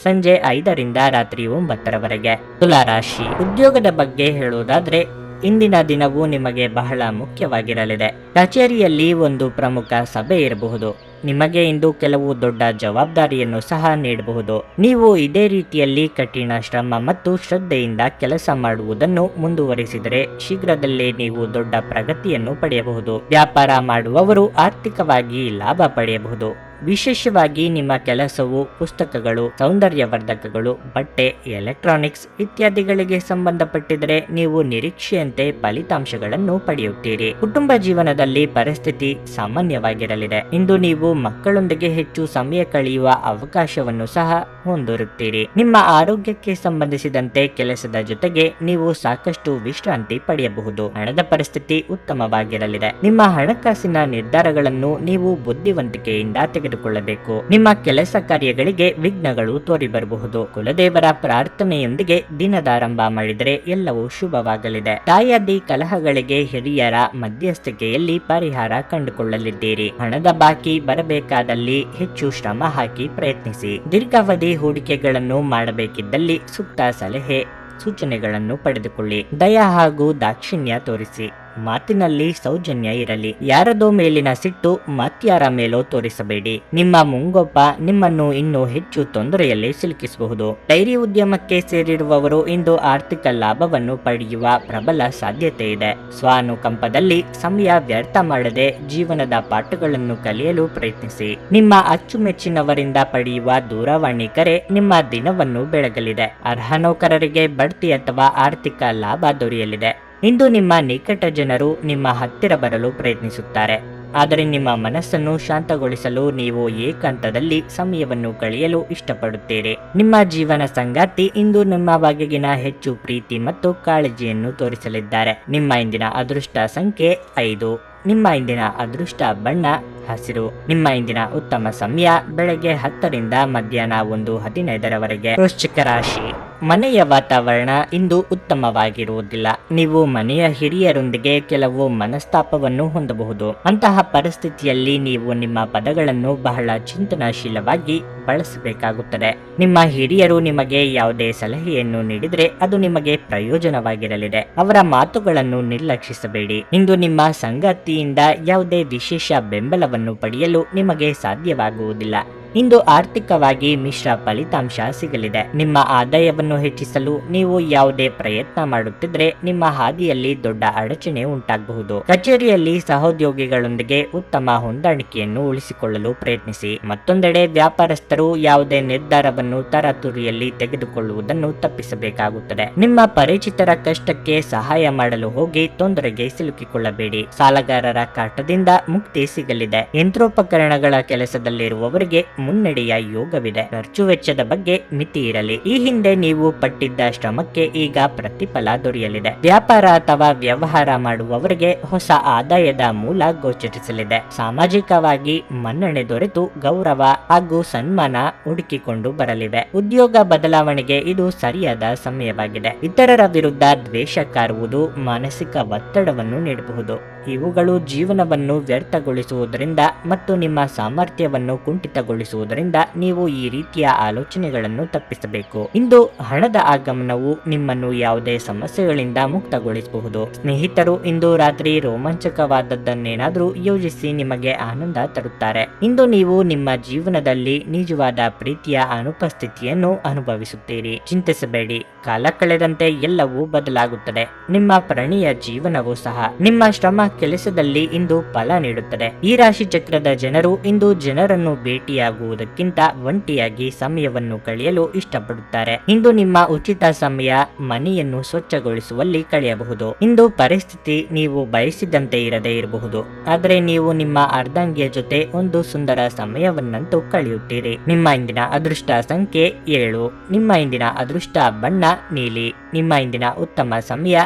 ಸಂಜೆ 5ರಿಂದ ರಾತ್ರಿ 9ರವರೆಗೆ. ತುಲಾ ರಾಶಿ. ಉದ್ಯೋಗದ ಬಗ್ಗೆ ಹೇಳುವುದಾದ್ರೆ ಇಂದಿನ ದಿನವೂ ನಿಮಗೆ ಬಹಳ ಮುಖ್ಯವಾಗಿರಲಿದೆ. ಕಚೇರಿಯಲ್ಲಿ ಒಂದು ಪ್ರಮುಖ ಸಭೆ ಇರಬಹುದು. ನಿಮಗೆ ಇಂದು ಕೆಲವು ದೊಡ್ಡ ಜವಾಬ್ದಾರಿಯನ್ನು ಸಹ ನೀಡಬಹುದು. ನೀವು ಇದೇ ರೀತಿಯಲ್ಲಿ ಕಠಿಣ ಶ್ರಮ ಮತ್ತು ಶ್ರದ್ಧೆಯಿಂದ ಕೆಲಸ ಮಾಡುವುದನ್ನು ಮುಂದುವರಿಸಿದರೆ ಶೀಘ್ರದಲ್ಲೇ ನೀವು ದೊಡ್ಡ ಪ್ರಗತಿಯನ್ನು ಪಡೆಯಬಹುದು. ವ್ಯಾಪಾರ ಮಾಡುವವರು ಆರ್ಥಿಕವಾಗಿ ಲಾಭ ಪಡೆಯಬಹುದು. ವಿಶೇಷವಾಗಿ ನಿಮ್ಮ ಕೆಲಸವು ಪುಸ್ತಕಗಳು, ಸೌಂದರ್ಯವರ್ಧಕಗಳು, ಬಟ್ಟೆ, ಎಲೆಕ್ಟ್ರಾನಿಕ್ಸ್ ಇತ್ಯಾದಿಗಳಿಗೆ ಸಂಬಂಧಪಟ್ಟಿದ್ದರೆ ನೀವು ನಿರೀಕ್ಷೆಯಂತೆ ಫಲಿತಾಂಶಗಳನ್ನು ಪಡೆಯುತ್ತೀರಿ. ಕುಟುಂಬ ಜೀವನದಲ್ಲಿ ಪರಿಸ್ಥಿತಿ ಸಾಮಾನ್ಯವಾಗಿರಲಿದೆ. ಇಂದು ನೀವು ಮಕ್ಕಳೊಂದಿಗೆ ಹೆಚ್ಚು ಸಮಯ ಕಳೆಯುವ ಅವಕಾಶವನ್ನು ಸಹ ಹೊಂದಿರುತ್ತೀರಿ. ನಿಮ್ಮ ಆರೋಗ್ಯಕ್ಕೆ ಸಂಬಂಧಿಸಿದಂತೆ ಕೆಲಸದ ಜೊತೆಗೆ ನೀವು ಸಾಕಷ್ಟು ವಿಶ್ರಾಂತಿ ಪಡೆಯಬಹುದು. ಹಣದ ಪರಿಸ್ಥಿತಿ ಉತ್ತಮವಾಗಿರಲಿದೆ. ನಿಮ್ಮ ಹಣಕಾಸಿನ ನಿರ್ಧಾರಗಳನ್ನು ನೀವು ಬುದ್ಧಿವಂತಿಕೆಯಿಂದ ತೆಗೆದುಕೊಳ್ಳಬೇಕು. ನಿಮ್ಮ ಕೆಲಸ ಕಾರ್ಯಗಳಿಗೆ ವಿಘ್ನಗಳು ತೋರಿಬರಬಹುದು. ಕುಲದೇವರ ಪ್ರಾರ್ಥನೆಯೊಂದಿಗೆ ದಿನದಾರಂಭ ಮಾಡಿದರೆ ಎಲ್ಲವೂ ಶುಭವಾಗಲಿದೆ. ತಾಯಾದಿ ಕಲಹಗಳಿಗೆ ಹಿರಿಯರ ಮಧ್ಯಸ್ಥಿಕೆಯಲ್ಲಿ ಪರಿಹಾರ ಕಂಡುಕೊಳ್ಳಲಿದ್ದೀರಿ. ಹಣದ ಬಾಕಿ ಬರಬೇಕಾದಲ್ಲಿ ಹೆಚ್ಚು ಶ್ರಮ ಹಾಕಿ ಪ್ರಯತ್ನಿಸಿ. ದೀರ್ಘಾವಧಿ ಹೂಡಿಕೆಗಳನ್ನು ಮಾಡಬೇಕಿದ್ದಲ್ಲಿ ಸೂಕ್ತ ಸಲಹೆ ಸೂಚನೆಗಳನ್ನು ಪಡೆದುಕೊಳ್ಳಿ. ದಯ ಹಾಗೂ ದಾಕ್ಷಿಣ್ಯ ತೋರಿಸಿ. ಮಾತಿನಲ್ಲಿ ಸೌಜನ್ಯ ಇರಲಿ. ಯಾರದೋ ಮೇಲಿನ ಸಿಟ್ಟು ಮತ್ಯಾರ ಮೇಲೋ ತೋರಿಸಬೇಡಿ. ನಿಮ್ಮ ಮುಂಗೋಪ ನಿಮ್ಮನ್ನು ಇನ್ನೂ ಹೆಚ್ಚು ತೊಂದರೆಯಲ್ಲಿ ಸಿಲುಕಿಸಬಹುದು. ಡೈರಿ ಉದ್ಯಮಕ್ಕೆ ಸೇರಿರುವವರು ಇಂದು ಆರ್ಥಿಕ ಲಾಭವನ್ನು ಪಡೆಯುವ ಪ್ರಬಲ ಸಾಧ್ಯತೆ ಇದೆ. ಸ್ವಾನುಕಂಪದಲ್ಲಿ ಸಮಯ ವ್ಯರ್ಥ ಮಾಡದೆ ಜೀವನದ ಪಾಠಗಳನ್ನು ಕಲಿಯಲು ಪ್ರಯತ್ನಿಸಿ. ನಿಮ್ಮ ಅಚ್ಚುಮೆಚ್ಚಿನವರಿಂದ ಪಡೆಯುವ ದೂರವಾಣಿ ಕರೆ ನಿಮ್ಮ ದಿನವನ್ನು ಬೆಳಗಲಿದೆ. ಅರ್ಹ ನೌಕರರಿಗೆ ಬಡ್ತಿ ಅಥವಾ ಆರ್ಥಿಕ ಲಾಭ ದೊರೆಯಲಿದೆ. ಇಂದು ನಿಮ್ಮ ನಿಕಟ ಜನರು ನಿಮ್ಮ ಹತ್ತಿರ ಬರಲು ಪ್ರಯತ್ನಿಸುತ್ತಾರೆ. ಆದರೆ ನಿಮ್ಮ ಮನಸ್ಸನ್ನು ಶಾಂತಗೊಳಿಸಲು ನೀವು ಏಕಾಂತದಲ್ಲಿ ಸಮಯವನ್ನು ಕಳೆಯಲು ಇಷ್ಟಪಡುತ್ತೀರಿ. ನಿಮ್ಮ ಜೀವನ ಸಂಗಾತಿ ಇಂದು ನಿಮ್ಮ ಬಗೆಗಿನ ಹೆಚ್ಚು ಪ್ರೀತಿ ಮತ್ತು ಕಾಳಜಿಯನ್ನು ತೋರಿಸಲಿದ್ದಾರೆ. ನಿಮ್ಮ ಇಂದಿನ ಅದೃಷ್ಟ ಸಂಖ್ಯೆ 5. ನಿಮ್ಮ ಇಂದಿನ ಅದೃಷ್ಟ ಬಣ್ಣ ಹಸಿರು. ನಿಮ್ಮ ಇಂದಿನ ಉತ್ತಮ ಸಮಯ ಬೆಳಗ್ಗೆ 10ರಿಂದ ಮಧ್ಯಾಹ್ನ 1:15ರವರೆಗೆ. ವೃಶ್ಚಿಕ ರಾಶಿ. ಮನೆಯ ವಾತಾವರಣ ಇಂದು ಉತ್ತಮವಾಗಿರುವುದಿಲ್ಲ. ನೀವು ಮನೆಯ ಹಿರಿಯರೊಂದಿಗೆ ಕೆಲವು ಮನಸ್ತಾಪವನ್ನು ಹೊಂದಬಹುದು. ಅಂತಹ ಪರಿಸ್ಥಿತಿಯಲ್ಲಿ ನೀವು ನಿಮ್ಮ ಪದಗಳನ್ನು ಬಹಳ ಚಿಂತನಾಶೀಲವಾಗಿ ಬಳಸಬೇಕಾಗುತ್ತದೆ. ನಿಮ್ಮ ಹಿರಿಯರು ನಿಮಗೆ ಯಾವುದೇ ಸಲಹೆಯನ್ನು ನೀಡಿದರೆ ಅದು ನಿಮಗೆ ಪ್ರಯೋಜನವಾಗಿರಲಿದೆ. ಅವರ ಮಾತುಗಳನ್ನು ನಿರ್ಲಕ್ಷಿಸಬೇಡಿ. ಇಂದು ನಿಮ್ಮ ಸಂಗಾತಿಯಿಂದ ಯಾವುದೇ ವಿಶೇಷ ಬೆಂಬಲವನ್ನು ಪಡೆಯಲು ನಿಮಗೆ ಸಾಧ್ಯವಾಗುವುದಿಲ್ಲ. ಇಂದು ಆರ್ಥಿಕವಾಗಿ ಮಿಶ್ರ ಫಲಿತಾಂಶ ಸಿಗಲಿದೆ. ನಿಮ್ಮ ಆದಾಯವನ್ನು ಹೆಚ್ಚಿಸಲು ನೀವು ಯಾವುದೇ ಪ್ರಯತ್ನ ಮಾಡುತ್ತಿದ್ರೆ ನಿಮ್ಮ ಹಾದಿಯಲ್ಲಿ ದೊಡ್ಡ ಅಡಚಣೆ ಉಂಟಾಗಬಹುದು. ಕಚೇರಿಯಲ್ಲಿ ಸಹೋದ್ಯೋಗಿಗಳೊಂದಿಗೆ ಉತ್ತಮ ಹೊಂದಾಣಿಕೆಯನ್ನು ಉಳಿಸಿಕೊಳ್ಳಲು ಪ್ರಯತ್ನಿಸಿ. ಮತ್ತೊಂದೆಡೆ ವ್ಯಾಪಾರಸ್ಥರು ಯಾವುದೇ ನಿರ್ಧಾರವನ್ನು ತರಾತುರಿಯಲ್ಲಿ ತೆಗೆದುಕೊಳ್ಳುವುದನ್ನು ತಪ್ಪಿಸಬೇಕಾಗುತ್ತದೆ. ನಿಮ್ಮ ಪರಿಚಿತರ ಕಷ್ಟಕ್ಕೆ ಸಹಾಯ ಮಾಡಲು ಹೋಗಿ ತೊಂದರೆಗೆ ಸಿಲುಕಿಕೊಳ್ಳಬೇಡಿ. ಸಾಲಗಾರರ ಕಾಟದಿಂದ ಮುಕ್ತಿ ಸಿಗಲಿದೆ. ಯಂತ್ರೋಪಕರಣಗಳ ಕೆಲಸದಲ್ಲಿರುವವರಿಗೆ ಮುನ್ನಡೆಯ ಯೋಗವಿದೆ. ಖರ್ಚು ವೆಚ್ಚದ ಬಗ್ಗೆ ಮಿತಿ ಇರಲಿ. ಈ ಹಿಂದೆ ನೀವು ಪಟ್ಟಿದ್ದ ಶ್ರಮಕ್ಕೆ ಈಗ ಪ್ರತಿಫಲ ದೊರೆಯಲಿದೆ. ವ್ಯಾಪಾರ ಅಥವಾ ವ್ಯವಹಾರ ಮಾಡುವವರಿಗೆ ಹೊಸ ಆದಾಯದ ಮೂಲ ಗೋಚರಿಸಲಿದೆ. ಸಾಮಾಜಿಕವಾಗಿ ಮನ್ನಣೆ ದೊರೆತು ಗೌರವ ಹಾಗೂ ಸನ್ಮಾನ ಹುಡುಕಿಕೊಂಡು ಬರಲಿವೆ. ಉದ್ಯೋಗ ಬದಲಾವಣೆಗೆ ಇದು ಸರಿಯಾದ ಸಮಯವಾಗಿದೆ. ಇತರರ ವಿರುದ್ಧ ದ್ವೇಷ ಕಾರುವುದು ಮಾನಸಿಕ ಒತ್ತಡವನ್ನು ನೀಡಬಹುದು. ಇವುಗಳು ಜೀವನವನ್ನು ವ್ಯರ್ಥಗೊಳಿಸುವುದರಿಂದ ಮತ್ತು ನಿಮ್ಮ ಸಾಮರ್ಥ್ಯವನ್ನು ಕುಂಠಿತಗೊಳಿಸುವುದರಿಂದ ನೀವು ಈ ರೀತಿಯ ಆಲೋಚನೆಗಳನ್ನು ತಪ್ಪಿಸಬೇಕು. ಇಂದು ಹಣದ ಆಗಮನವು ನಿಮ್ಮನ್ನು ಯಾವುದೇ ಸಮಸ್ಯೆಗಳಿಂದ ಮುಕ್ತಗೊಳಿಸಬಹುದು. ಸ್ನೇಹಿತರು ಇಂದು ರಾತ್ರಿ ರೋಮಾಂಚಕವಾದದ್ದನ್ನೇನಾದರೂ ಯೋಜಿಸಿ ನಿಮಗೆ ಆನಂದ ತರುತ್ತಾರೆ. ಇಂದು ನೀವು ನಿಮ್ಮ ಜೀವನದಲ್ಲಿ ನಿಜವಾದ ಪ್ರೀತಿಯ ಅನುಪಸ್ಥಿತಿಯನ್ನು ಅನುಭವಿಸುತ್ತೀರಿ. ಚಿಂತಿಸಬೇಡಿ. ಕಾಲ ಕಳೆದಂತೆ ಎಲ್ಲವೂ ಬದಲಾಗುತ್ತದೆ. ನಿಮ್ಮ ಪ್ರಣಯ ಜೀವನವೂ ಸಹ. ನಿಮ್ಮ ಶ್ರಮ ಕೆಲಸದಲ್ಲಿ ಇಂದು ಫಲ ನೀಡುತ್ತದೆ. ಈ ರಾಶಿ ಚಕ್ರದ ಜನರು ಇಂದು ಜನರನ್ನು ಭೇಟಿಯಾಗುವುದಕ್ಕಿಂತ ಒಂಟಿಯಾಗಿ ಸಮಯವನ್ನು ಕಳೆಯಲು ಇಷ್ಟಪಡುತ್ತಾರೆ. ಇಂದು ನಿಮ್ಮ ಉಚಿತ ಸಮಯ ಮನೆಯನ್ನು ಸ್ವಚ್ಛಗೊಳಿಸುವಲ್ಲಿ ಕಳೆಯಬಹುದು. ಇಂದು ಪರಿಸ್ಥಿತಿ ನೀವು ಬಯಸಿದಂತೆ ಇರದೇ ಇರಬಹುದು, ಆದರೆ ನೀವು ನಿಮ್ಮ ಅರ್ಧಾಂಗಿಯ ಜೊತೆ ಒಂದು ಸುಂದರ ಸಮಯವನ್ನಂತೂ ಕಳೆಯುತ್ತೀರಿ. ನಿಮ್ಮ ಇಂದಿನ ಅದೃಷ್ಟ ಸಂಖ್ಯೆ 7. ನಿಮ್ಮ ಇಂದಿನ ಅದೃಷ್ಟ ಬಣ್ಣ ನೀಲಿ. ನಿಮ್ಮ ಇಂದಿನ ಉತ್ತಮ ಸಮಯ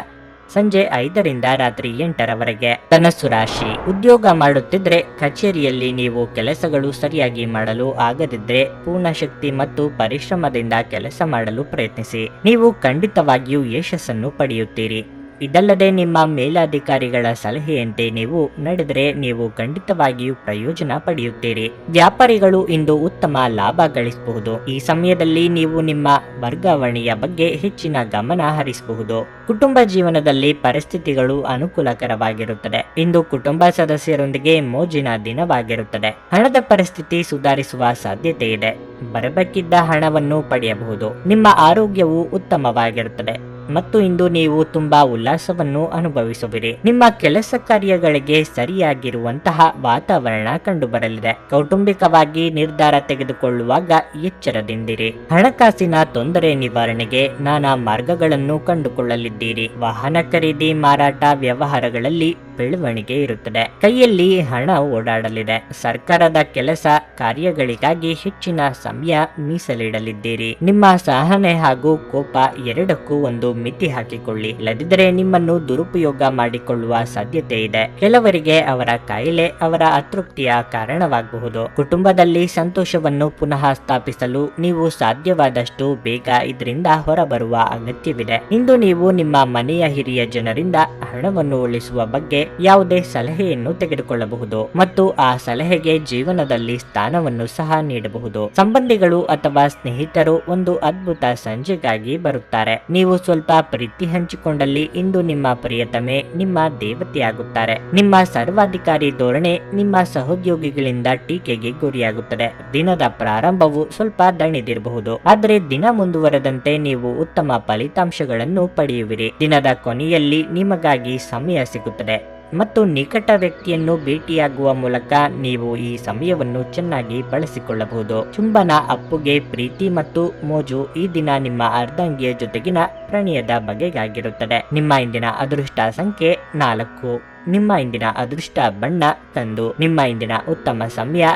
ಸಂಜೆ 5ರಿಂದ ರಾತ್ರಿ 8ರವರೆಗೆ. ಧನಸ್ಸು ರಾಶಿ. ಉದ್ಯೋಗ ಮಾಡುತ್ತಿದ್ರೆ ಕಚೇರಿಯಲ್ಲಿ ನೀವು ಕೆಲಸಗಳು ಸರಿಯಾಗಿ ಮಾಡಲು ಆಗದಿದ್ರೆ ಪೂರ್ಣ ಶಕ್ತಿ ಮತ್ತು ಪರಿಶ್ರಮದಿಂದ ಕೆಲಸ ಮಾಡಲು ಪ್ರಯತ್ನಿಸಿ. ನೀವು ಖಂಡಿತವಾಗಿಯೂ ಯಶಸ್ಸನ್ನು ಪಡೆಯುತ್ತೀರಿ. ಇದಲ್ಲದೆ ನಿಮ್ಮ ಮೇಲಾಧಿಕಾರಿಗಳ ಸಲಹೆಯಂತೆ ನೀವು ನಡೆದರೆ ನೀವು ಖಂಡಿತವಾಗಿಯೂ ಪ್ರಯೋಜನ ಪಡೆಯುತ್ತೀರಿ. ವ್ಯಾಪಾರಿಗಳು ಇಂದು ಉತ್ತಮ ಲಾಭ ಗಳಿಸಬಹುದು. ಈ ಸಮಯದಲ್ಲಿ ನೀವು ನಿಮ್ಮ ವರ್ಗಾವಣೆಯ ಬಗ್ಗೆ ಹೆಚ್ಚಿನ ಗಮನ ಹರಿಸಬಹುದು. ಕುಟುಂಬ ಜೀವನದಲ್ಲಿ ಪರಿಸ್ಥಿತಿಗಳು ಅನುಕೂಲಕರವಾಗಿರುತ್ತದೆ. ಇಂದು ಕುಟುಂಬ ಸದಸ್ಯರೊಂದಿಗೆ ಮೋಜಿನ ದಿನವಾಗಿರುತ್ತದೆ. ಹಣದ ಪರಿಸ್ಥಿತಿ ಸುಧಾರಿಸುವ ಸಾಧ್ಯತೆ ಇದೆ. ಬರಬೇಕಿದ್ದ ಹಣವನ್ನು ಪಡೆಯಬಹುದು. ನಿಮ್ಮ ಆರೋಗ್ಯವು ಉತ್ತಮವಾಗಿರುತ್ತದೆ ಮತ್ತು ಇಂದು ನೀವು ತುಂಬಾ ಉಲ್ಲಾಸವನ್ನು ಅನುಭವಿಸುವಿರಿ. ನಿಮ್ಮ ಕೆಲಸ ಕಾರ್ಯಗಳಿಗೆ ಸರಿಯಾಗಿರುವಂತಹ ವಾತಾವರಣ ಕಂಡುಬರಲಿದೆ. ಕೌಟುಂಬಿಕವಾಗಿ ನಿರ್ಧಾರ ತೆಗೆದುಕೊಳ್ಳುವಾಗ ಎಚ್ಚರದಿಂದಿರಿ. ಹಣಕಾಸಿನ ತೊಂದರೆ ನಿವಾರಣೆಗೆ ನಾನಾ ಮಾರ್ಗಗಳನ್ನು ಕಂಡುಕೊಳ್ಳಲಿದ್ದೀರಿ. ವಾಹನ ಖರೀದಿ, ಮಾರಾಟ, ವ್ಯವಹಾರಗಳಲ್ಲಿ ಬೆಳವಣಿಗೆ ಇರುತ್ತದೆ. ಕೈಯಲ್ಲಿ ಹಣ ಓಡಾಡಲಿದೆ. ಸರ್ಕಾರದ ಕೆಲಸ ಕಾರ್ಯಗಳಿಗಾಗಿ ಹೆಚ್ಚಿನ ಸಮಯ ಮೀಸಲಿಡಲಿದ್ದೀರಿ. ನಿಮ್ಮ ಸಹನೆ ಹಾಗೂ ಕೋಪ ಎರಡಕ್ಕೂ ಒಂದು ಮಿತಿ ಹಾಕಿಕೊಳ್ಳಿ. ಇಲ್ಲದಿದ್ದರೆ ನಿಮ್ಮನ್ನು ದುರುಪಯೋಗ ಮಾಡಿಕೊಳ್ಳುವ ಸಾಧ್ಯತೆ ಇದೆ. ಕೆಲವರಿಗೆ ಅವರ ಕಾಯಿಲೆ ಅವರ ಅತೃಪ್ತಿಯ ಕಾರಣವಾಗಬಹುದು. ಕುಟುಂಬದಲ್ಲಿ ಸಂತೋಷವನ್ನು ಪುನಃ ಸ್ಥಾಪಿಸಲು ನೀವು ಸಾಧ್ಯವಾದಷ್ಟು ಬೇಗ ಇದರಿಂದ ಹೊರಬರುವ ಅಗತ್ಯವಿದೆ. ಇಂದು ನೀವು ನಿಮ್ಮ ಮನೆಯ ಹಿರಿಯ ಜನರಿಂದ ಹಣವನ್ನು ಉಳಿಸುವ ಬಗ್ಗೆ ಯಾವುದೇ ಸಲಹೆಯನ್ನು ತೆಗೆದುಕೊಳ್ಳಬಹುದು ಮತ್ತು ಆ ಸಲಹೆಗೆ ಜೀವನದಲ್ಲಿ ಸ್ಥಾನವನ್ನು ಸಹ ನೀಡಬಹುದು. ಸಂಬಂಧಿಗಳು ಅಥವಾ ಸ್ನೇಹಿತರು ಒಂದು ಅದ್ಭುತ ಸಂಜೆಗಾಗಿ ಬರುತ್ತಾರೆ. ನೀವು ಸ್ವಲ್ಪ ಪ್ರೀತಿ ಹಂಚಿಕೊಂಡಲ್ಲಿ ಇಂದು ನಿಮ್ಮ ಪ್ರಿಯತಮೆ ನಿಮ್ಮ ದೇವತೆಯಾಗುತ್ತಾರೆ. ನಿಮ್ಮ ಸರ್ವಾಧಿಕಾರಿ ಧೋರಣೆ ನಿಮ್ಮ ಸಹೋದ್ಯೋಗಿಗಳಿಂದ ಟೀಕೆಗೆ ಗುರಿಯಾಗುತ್ತದೆ. ದಿನದ ಪ್ರಾರಂಭವು ಸ್ವಲ್ಪ ದಣಿದಿರಬಹುದು, ಆದರೆ ದಿನ ಮುಂದುವರೆದಂತೆ ನೀವು ಉತ್ತಮ ಫಲಿತಾಂಶಗಳನ್ನು ಪಡೆಯುವಿರಿ. ದಿನದ ಕೊನೆಯಲ್ಲಿ ನಿಮಗಾಗಿ ಸಮಯ ಸಿಗುತ್ತದೆ ಮತ್ತು ನಿಕಟ ವ್ಯಕ್ತಿಯನ್ನು ಭೇಟಿಯಾಗುವ ಮೂಲಕ ನೀವು ಈ ಸಮಯವನ್ನು ಚೆನ್ನಾಗಿ ಬಳಸಿಕೊಳ್ಳಬಹುದು. ಚುಂಬನ, ಅಪ್ಪುಗೆ, ಪ್ರೀತಿ ಮತ್ತು ಮೋಜು ಈ ದಿನ ನಿಮ್ಮ ಅರ್ಧಾಂಗಿಯ ಜೊತೆಗಿನ ಪ್ರಣಯದ ಬಗೆಗಾಗಿರುತ್ತದೆ. ನಿಮ್ಮ ಇಂದಿನ ಅದೃಷ್ಟ ಸಂಖ್ಯೆ 4. ನಿಮ್ಮ ಇಂದಿನ ಅದೃಷ್ಟ ಬಣ್ಣ ಕಂದು. ನಿಮ್ಮ ಇಂದಿನ ಉತ್ತಮ ಸಮಯ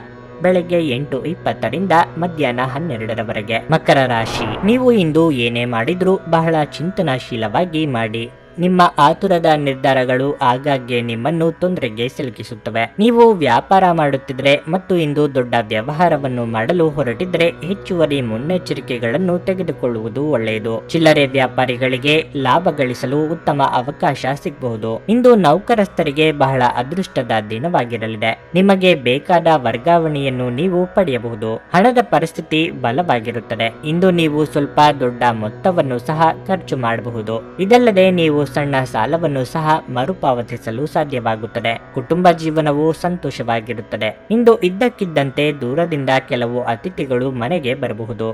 ಬೆಳಗ್ಗೆ 8:20ರಿಂದ ಮಧ್ಯಾಹ್ನ 12ರವರೆಗೆ. ಮಕರ ರಾಶಿ. ನೀವು ಇಂದು ಏನೇ ಮಾಡಿದ್ರೂ ಬಹಳ ಚಿಂತನಾಶೀಲವಾಗಿ ಮಾಡಿ. ನಿಮ್ಮ ಆತುರದ ನಿರ್ಧಾರಗಳು ಆಗಾಗ್ಗೆ ನಿಮ್ಮನ್ನು ತೊಂದರೆಗೆ ಸಿಲುಕಿಸುತ್ತವೆ. ನೀವು ವ್ಯಾಪಾರ ಮಾಡುತ್ತಿದ್ರೆ ಮತ್ತು ಇಂದು ದೊಡ್ಡ ವ್ಯವಹಾರವನ್ನು ಮಾಡಲು ಹೊರಟಿದ್ರೆ ಹೆಚ್ಚುವರಿ ಮುನ್ನೆಚ್ಚರಿಕೆಗಳನ್ನು ತೆಗೆದುಕೊಳ್ಳುವುದು ಒಳ್ಳೆಯದು. ಚಿಲ್ಲರೆ ವ್ಯಾಪಾರಿಗಳಿಗೆ ಲಾಭ ಗಳಿಸಲು ಉತ್ತಮ ಅವಕಾಶ ಸಿಗಬಹುದು. ಇಂದು ನೌಕರಸ್ಥರಿಗೆ ಬಹಳ ಅದೃಷ್ಟದ ದಿನವಾಗಿರಲಿದೆ. ನಿಮಗೆ ಬೇಕಾದ ವರ್ಗಾವಣೆಯನ್ನು ನೀವು ಪಡೆಯಬಹುದು. ಹಣದ ಪರಿಸ್ಥಿತಿ ಬಲವಾಗಿರುತ್ತದೆ. ಇಂದು ನೀವು ಸ್ವಲ್ಪ ದೊಡ್ಡ ಮೊತ್ತವನ್ನು ಸಹ ಖರ್ಚು ಮಾಡಬಹುದು. ಇದಲ್ಲದೆ ನೀವು ಸಣ್ಣ ಸಾಲವನ್ನು ಸಹ ಮರುಪಾವತಿಸಲು ಸಾಧ್ಯವಾಗುತ್ತದೆ. ಕುಟುಂಬ ಜೀವನವು ಸಂತೋಷವಾಗಿರುತ್ತದೆ. ಇಂದು ಇದ್ದಕ್ಕಿದ್ದಂತೆ ದೂರದಿಂದ ಕೆಲವು ಅತಿಥಿಗಳು ಮನೆಗೆ ಬರಬಹುದು.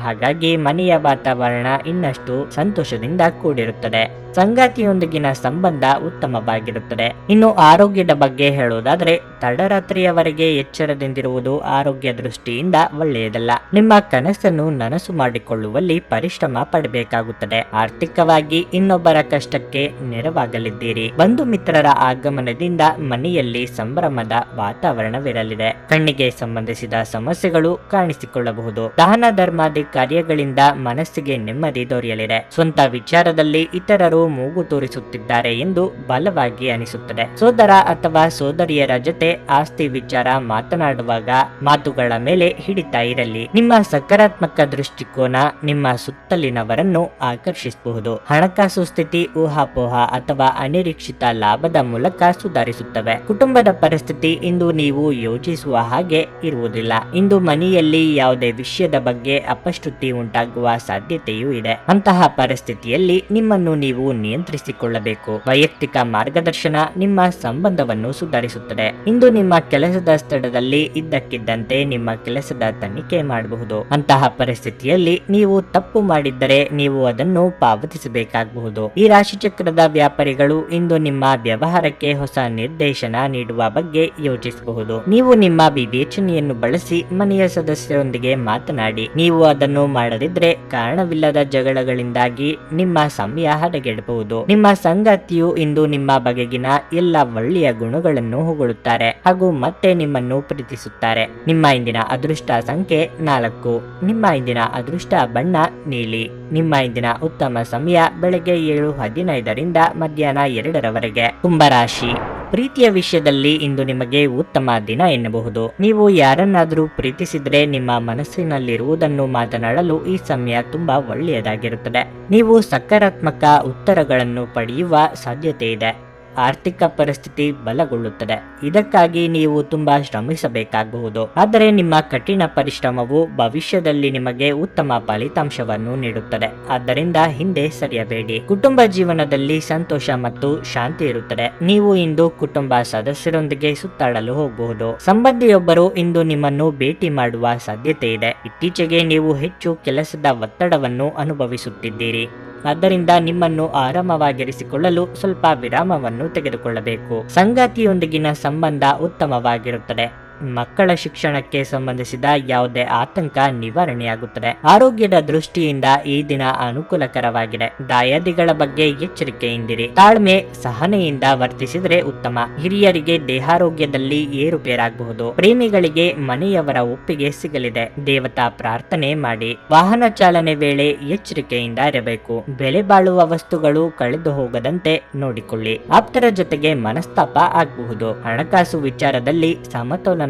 ಹಾಗಾಗಿ ಮನೆಯ ವಾತಾವರಣ ಇನ್ನಷ್ಟು ಸಂತೋಷದಿಂದ ಕೂಡಿರುತ್ತದೆ. ಸಂಗಾತಿಯೊಂದಿಗಿನ ಸಂಬಂಧ ಉತ್ತಮವಾಗಿರುತ್ತದೆ. ಇನ್ನು ಆರೋಗ್ಯದ ಬಗ್ಗೆ ಹೇಳುವುದಾದರೆ ತಡರಾತ್ರಿಯವರೆಗೆ ಎಚ್ಚರದಿಂದಿರುವುದು ಆರೋಗ್ಯ ದೃಷ್ಟಿಯಿಂದ ಒಳ್ಳೆಯದಲ್ಲ. ನಿಮ್ಮ ಕನಸನ್ನು ನನಸು ಮಾಡಿಕೊಳ್ಳುವಲ್ಲಿ ಪರಿಶ್ರಮ ಪಡಬೇಕಾಗುತ್ತದೆ. ಆರ್ಥಿಕವಾಗಿ ಇನ್ನೊಬ್ಬರ ಕಷ್ಟಕ್ಕೆ ನೆರವಾಗಲಿದ್ದೀರಿ. ಬಂಧು ಮಿತ್ರರ ಆಗಮನದಿಂದ ಮನೆಯಲ್ಲಿ ಸಂಭ್ರಮದ ವಾತಾವರಣವಿರಲಿದೆ. ಕಣ್ಣಿಗೆ ಸಂಬಂಧಿಸಿದ ಸಮಸ್ಯೆಗಳು ಕಾಣಿಸಿಕೊಳ್ಳಬಹುದು. ದಾನ ಧರ್ಮಾದಿ ಕಾರ್ಯಗಳಿಂದ ಮನಸ್ಸಿಗೆ ನೆಮ್ಮದಿ ದೊರೆಯಲಿದೆ. ಸ್ವಂತ ವಿಚಾರದಲ್ಲಿ ಇತರರು ಮೂಗು ತೋರಿಸುತ್ತಿದ್ದಾರೆ ಎಂದು ಬಲವಾಗಿ ಅನಿಸುತ್ತದೆ. ಸೋದರ ಅಥವಾ ಸೋದರಿಯರ ಜೊತೆ ಆಸ್ತಿ ವಿಚಾರ ಮಾತನಾಡುವಾಗ ಮಾತುಗಳ ಮೇಲೆ ಹಿಡಿತಾ ಇರಲಿ. ನಿಮ್ಮ ಸಕಾರಾತ್ಮಕ ದೃಷ್ಟಿಕೋನ ನಿಮ್ಮ ಸುತ್ತಲಿನವರನ್ನು ಆಕರ್ಷಿಸಬಹುದು. ಹಣಕಾಸು ಸ್ಥಿತಿ ಊಹಾಪೋಹ ಅಥವಾ ಅನಿರೀಕ್ಷಿತ ಲಾಭದ ಮೂಲಕ ಸುಧಾರಿಸುತ್ತವೆ. ಕುಟುಂಬದ ಪರಿಸ್ಥಿತಿ ಇಂದು ನೀವು ಯೋಚಿಸುವ ಹಾಗೆ ಇರುವುದಿಲ್ಲ. ಇಂದು ಮನೆಯಲ್ಲಿ ಯಾವುದೇ ವಿಷಯದ ಬಗ್ಗೆ ಅಪಶ್ರುತಿ ಉಂಟಾಗುವ ಸಾಧ್ಯತೆಯೂ ಇದೆ. ಅಂತಹ ಪರಿಸ್ಥಿತಿಯಲ್ಲಿ ನಿಮ್ಮನ್ನು ನೀವು ನಿಯಂತ್ರಿಸಿಕೊಳ್ಳಬೇಕು. ವೈಯಕ್ತಿಕ ಮಾರ್ಗದರ್ಶನ ನಿಮ್ಮ ಸಂಬಂಧವನ್ನು ಸುಧಾರಿಸುತ್ತದೆ. ಇಂದು ನಿಮ್ಮ ಕೆಲಸದ ಸ್ಥಳದಲ್ಲಿ ಇದ್ದಕ್ಕಿದ್ದಂತೆ ನಿಮ್ಮ ಕೆಲಸದ ತನಿಖೆ ಮಾಡಬಹುದು. ಅಂತಹ ಪರಿಸ್ಥಿತಿಯಲ್ಲಿ ನೀವು ತಪ್ಪು ಮಾಡಿದ್ದರೆ ನೀವು ಅದನ್ನು ಪಾವತಿಸಬೇಕಾಗಬಹುದು. ಈ ರಾಶಿಚಕ್ರದ ವ್ಯಾಪಾರಿಗಳು ಇಂದು ನಿಮ್ಮ ವ್ಯವಹಾರಕ್ಕೆ ಹೊಸ ನಿರ್ದೇಶನ ನೀಡುವ ಬಗ್ಗೆ ಯೋಚಿಸಬಹುದು. ನೀವು ನಿಮ್ಮ ವಿವೇಚನೆಯನ್ನು ಬಳಸಿ ಮನೆಯ ಸದಸ್ಯರೊಂದಿಗೆ ಮಾತನಾಡಿ. ನೀವು ಅದನ್ನು ಮಾಡದಿದ್ರೆ ಕಾರಣವಿಲ್ಲದ ಜಗಳಗಳಿಂದಾಗಿ ನಿಮ್ಮ ಸಮಯ ಹದಗೆಡಬಹುದು. ನಿಮ್ಮ ಸಂಗಾತಿಯು ಇಂದು ನಿಮ್ಮ ಬಗೆಗಿನ ಎಲ್ಲ ಒಳ್ಳೆಯ ಗುಣಗಳನ್ನು ಹೊಗಳುತ್ತಾರೆ ಹಾಗೂ ಮತ್ತೆ ನಿಮ್ಮನ್ನು ಪ್ರೀತಿಸುತ್ತಾರೆ. ನಿಮ್ಮ ಇಂದಿನ ಅದೃಷ್ಟ ಸಂಖ್ಯೆ 4. ನಿಮ್ಮ ಇಂದಿನ ಅದೃಷ್ಟ ಬಣ್ಣ ನೀಲಿ. ನಿಮ್ಮ ಇಂದಿನ ಉತ್ತಮ ಸಮಯ ಬೆಳಗ್ಗೆ 7:15ರಿಂದ ಮಧ್ಯಾಹ್ನ 2ರವರೆಗೆ. ಕುಂಭರಾಶಿ. ಪ್ರೀತಿಯ ವಿಷಯದಲ್ಲಿ ಇಂದು ನಿಮಗೆ ಉತ್ತಮ ದಿನ ಎನ್ನಬಹುದು. ನೀವು ಯಾರನ್ನಾದ್ರೂ ಪ್ರೀತಿಸಿದ್ರೆ ನಿಮ್ಮ ಮನಸ್ಸಿನಲ್ಲಿರುವುದನ್ನು ಮಾತನಾಡಲು ಈ ಸಮಯ ತುಂಬಾ ಒಳ್ಳೆಯದಾಗಿರುತ್ತದೆ. ನೀವು ಸಕಾರಾತ್ಮಕ ಉತ್ತರಗಳನ್ನು ಪಡೆಯುವ ಸಾಧ್ಯತೆ ಇದೆ. ಆರ್ಥಿಕ ಪರಿಸ್ಥಿತಿ ಬಲಗೊಳ್ಳುತ್ತದೆ. ಇದಕ್ಕಾಗಿ ನೀವು ತುಂಬಾ ಶ್ರಮಿಸಬೇಕಾಗಬಹುದು. ಆದರೆ ನಿಮ್ಮ ಕಠಿಣ ಪರಿಶ್ರಮವು ಭವಿಷ್ಯದಲ್ಲಿ ನಿಮಗೆ ಉತ್ತಮ ಫಲಿತಾಂಶವನ್ನು ನೀಡುತ್ತದೆ. ಆದ್ದರಿಂದ ಹಿಂದೆ ಸರಿಯಬೇಡಿ. ಕುಟುಂಬ ಜೀವನದಲ್ಲಿ ಸಂತೋಷ ಮತ್ತು ಶಾಂತಿ ಇರುತ್ತದೆ. ನೀವು ಇಂದು ಕುಟುಂಬ ಸದಸ್ಯರೊಂದಿಗೆ ಸುತ್ತಾಡಲು ಹೋಗಬಹುದು. ಸಂಬಂಧಿಯೊಬ್ಬರು ಇಂದು ನಿಮ್ಮನ್ನು ಭೇಟಿ ಮಾಡುವ ಸಾಧ್ಯತೆ ಇದೆ. ಇತ್ತೀಚೆಗೆ ನೀವು ಹೆಚ್ಚು ಕೆಲಸದ ಒತ್ತಡವನ್ನು ಅನುಭವಿಸುತ್ತಿದ್ದೀರಿ. ಆದ್ದರಿಂದ ನಿಮ್ಮನ್ನು ಆರಾಮವಾಗಿರಿಸಿಕೊಳ್ಳಲು ಸ್ವಲ್ಪ ವಿರಾಮವನ್ನು ತೆಗೆದುಕೊಳ್ಳಬೇಕು. ಸಂಗಾತಿಯೊಂದಿಗಿನ ಸಂಬಂಧ ಉತ್ತಮವಾಗಿರುತ್ತದೆ. ಮಕ್ಕಳ ಶಿಕ್ಷಣಕ್ಕೆ ಸಂಬಂಧಿಸಿದ ಯಾವುದೇ ಆತಂಕ ನಿವಾರಣೆಯಾಗುತ್ತದೆ. ಆರೋಗ್ಯದ ದೃಷ್ಟಿಯಿಂದ ಈ ದಿನ ಅನುಕೂಲಕರವಾಗಿದೆ. ದಾಯಾದಿಗಳ ಬಗ್ಗೆ ಎಚ್ಚರಿಕೆಯಿಂದಿರಿ. ತಾಳ್ಮೆ ಸಹನೆಯಿಂದ ವರ್ತಿಸಿದರೆ ಉತ್ತಮ. ಹಿರಿಯರಿಗೆ ದೇಹಾರೋಗ್ಯದಲ್ಲಿ ಏರುಪೇರಾಗಬಹುದು. ಪ್ರೇಮಿಗಳಿಗೆ ಮನೆಯವರ ಒಪ್ಪಿಗೆ ಸಿಗಲಿದೆ. ದೇವತಾ ಪ್ರಾರ್ಥನೆ ಮಾಡಿ. ವಾಹನ ಚಾಲನೆ ವೇಳೆ ಎಚ್ಚರಿಕೆಯಿಂದ ಇರಬೇಕು. ಬೆಲೆ ಬಾಳುವ ವಸ್ತುಗಳು ಕಳೆದು ಹೋಗದಂತೆ ನೋಡಿಕೊಳ್ಳಿ. ಆಪ್ತರ ಜೊತೆಗೆ ಮನಸ್ತಾಪ ಆಗಬಹುದು. ಹಣಕಾಸು ವಿಚಾರದಲ್ಲಿ ಸಮತೋಲನ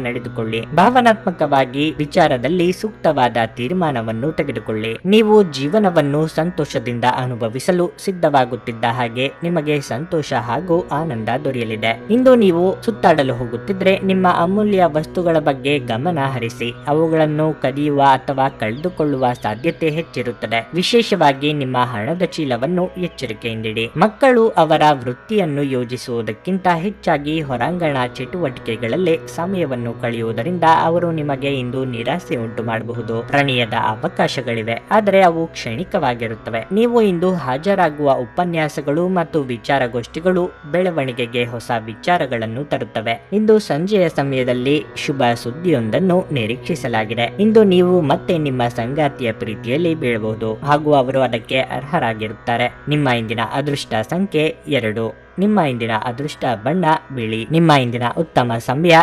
ನಡೆದುಕೊಳ್ಳಿ. ಭಾವನಾತ್ಮಕವಾಗಿ ವಿಚಾರದಲ್ಲಿ ಸೂಕ್ತವಾದ ತೀರ್ಮಾನವನ್ನು ತೆಗೆದುಕೊಳ್ಳಿ. ನೀವು ಜೀವನವನ್ನು ಸಂತೋಷದಿಂದ ಅನುಭವಿಸಲು ಸಿದ್ಧವಾಗುತ್ತಿದ್ದ ಹಾಗೆ ನಿಮಗೆ ಸಂತೋಷ ಹಾಗೂ ಆನಂದ ದೊರೆಯಲಿದೆ. ಇಂದು ನೀವು ಸುತ್ತಾಡಲು ಹೋಗುತ್ತಿದ್ರೆ ನಿಮ್ಮ ಅಮೂಲ್ಯ ವಸ್ತುಗಳ ಬಗ್ಗೆ ಗಮನ ಹರಿಸಿ. ಅವುಗಳನ್ನು ಕದಿಯುವ ಅಥವಾ ಕಳೆದುಕೊಳ್ಳುವ ಸಾಧ್ಯತೆ ಹೆಚ್ಚಿರುತ್ತದೆ. ವಿಶೇಷವಾಗಿ ನಿಮ್ಮ ಹಣದ ಚೀಲವನ್ನು ಎಚ್ಚರಿಕೆಯಿಂದಿಡಿ. ಮಕ್ಕಳು ಅವರ ವೃತ್ತಿಯನ್ನು ಯೋಜಿಸುವುದಕ್ಕಿಂತ ಹೆಚ್ಚಾಗಿ ಹೊರಾಂಗಣ ಚಟುವಟಿಕೆಗಳಲ್ಲೇ ಸಮಯವನ್ನು ಕಳೆಯುವುದರಿಂದ ಅವರು ನಿಮಗೆ ಇಂದು ನಿರಾಸೆ ಉಂಟು ಮಾಡಬಹುದು. ಪ್ರಣಯದ ಅವಕಾಶಗಳಿವೆ, ಆದರೆ ಅವು ಕ್ಷಣಿಕವಾಗಿರುತ್ತವೆ. ನೀವು ಇಂದು ಹಾಜರಾಗುವ ಉಪನ್ಯಾಸಗಳು ಮತ್ತು ವಿಚಾರಗೋಷ್ಠಿಗಳು ಬೆಳವಣಿಗೆಗೆ ಹೊಸ ವಿಚಾರಗಳನ್ನು ತರುತ್ತವೆ. ಇಂದು ಸಂಜೆಯ ಸಮಯದಲ್ಲಿ ಶುಭ ಸುದ್ದಿಯೊಂದನ್ನು ನಿರೀಕ್ಷಿಸಲಾಗಿದೆ. ಇಂದು ನೀವು ಮತ್ತೆ ನಿಮ್ಮ ಸಂಗಾತಿಯ ಪ್ರೀತಿಯಲ್ಲಿ ಬೀಳಬಹುದು ಹಾಗೂ ಅವರು ಅದಕ್ಕೆ ಅರ್ಹರಾಗಿರುತ್ತಾರೆ. ನಿಮ್ಮ ಇಂದಿನ ಅದೃಷ್ಟ ಸಂಖ್ಯೆ 2. ನಿಮ್ಮ ಇಂದಿನ ಅದೃಷ್ಟ ಬಣ್ಣ ಬಿಳಿ. ನಿಮ್ಮ ಇಂದಿನ ಉತ್ತಮ ಸಮಯ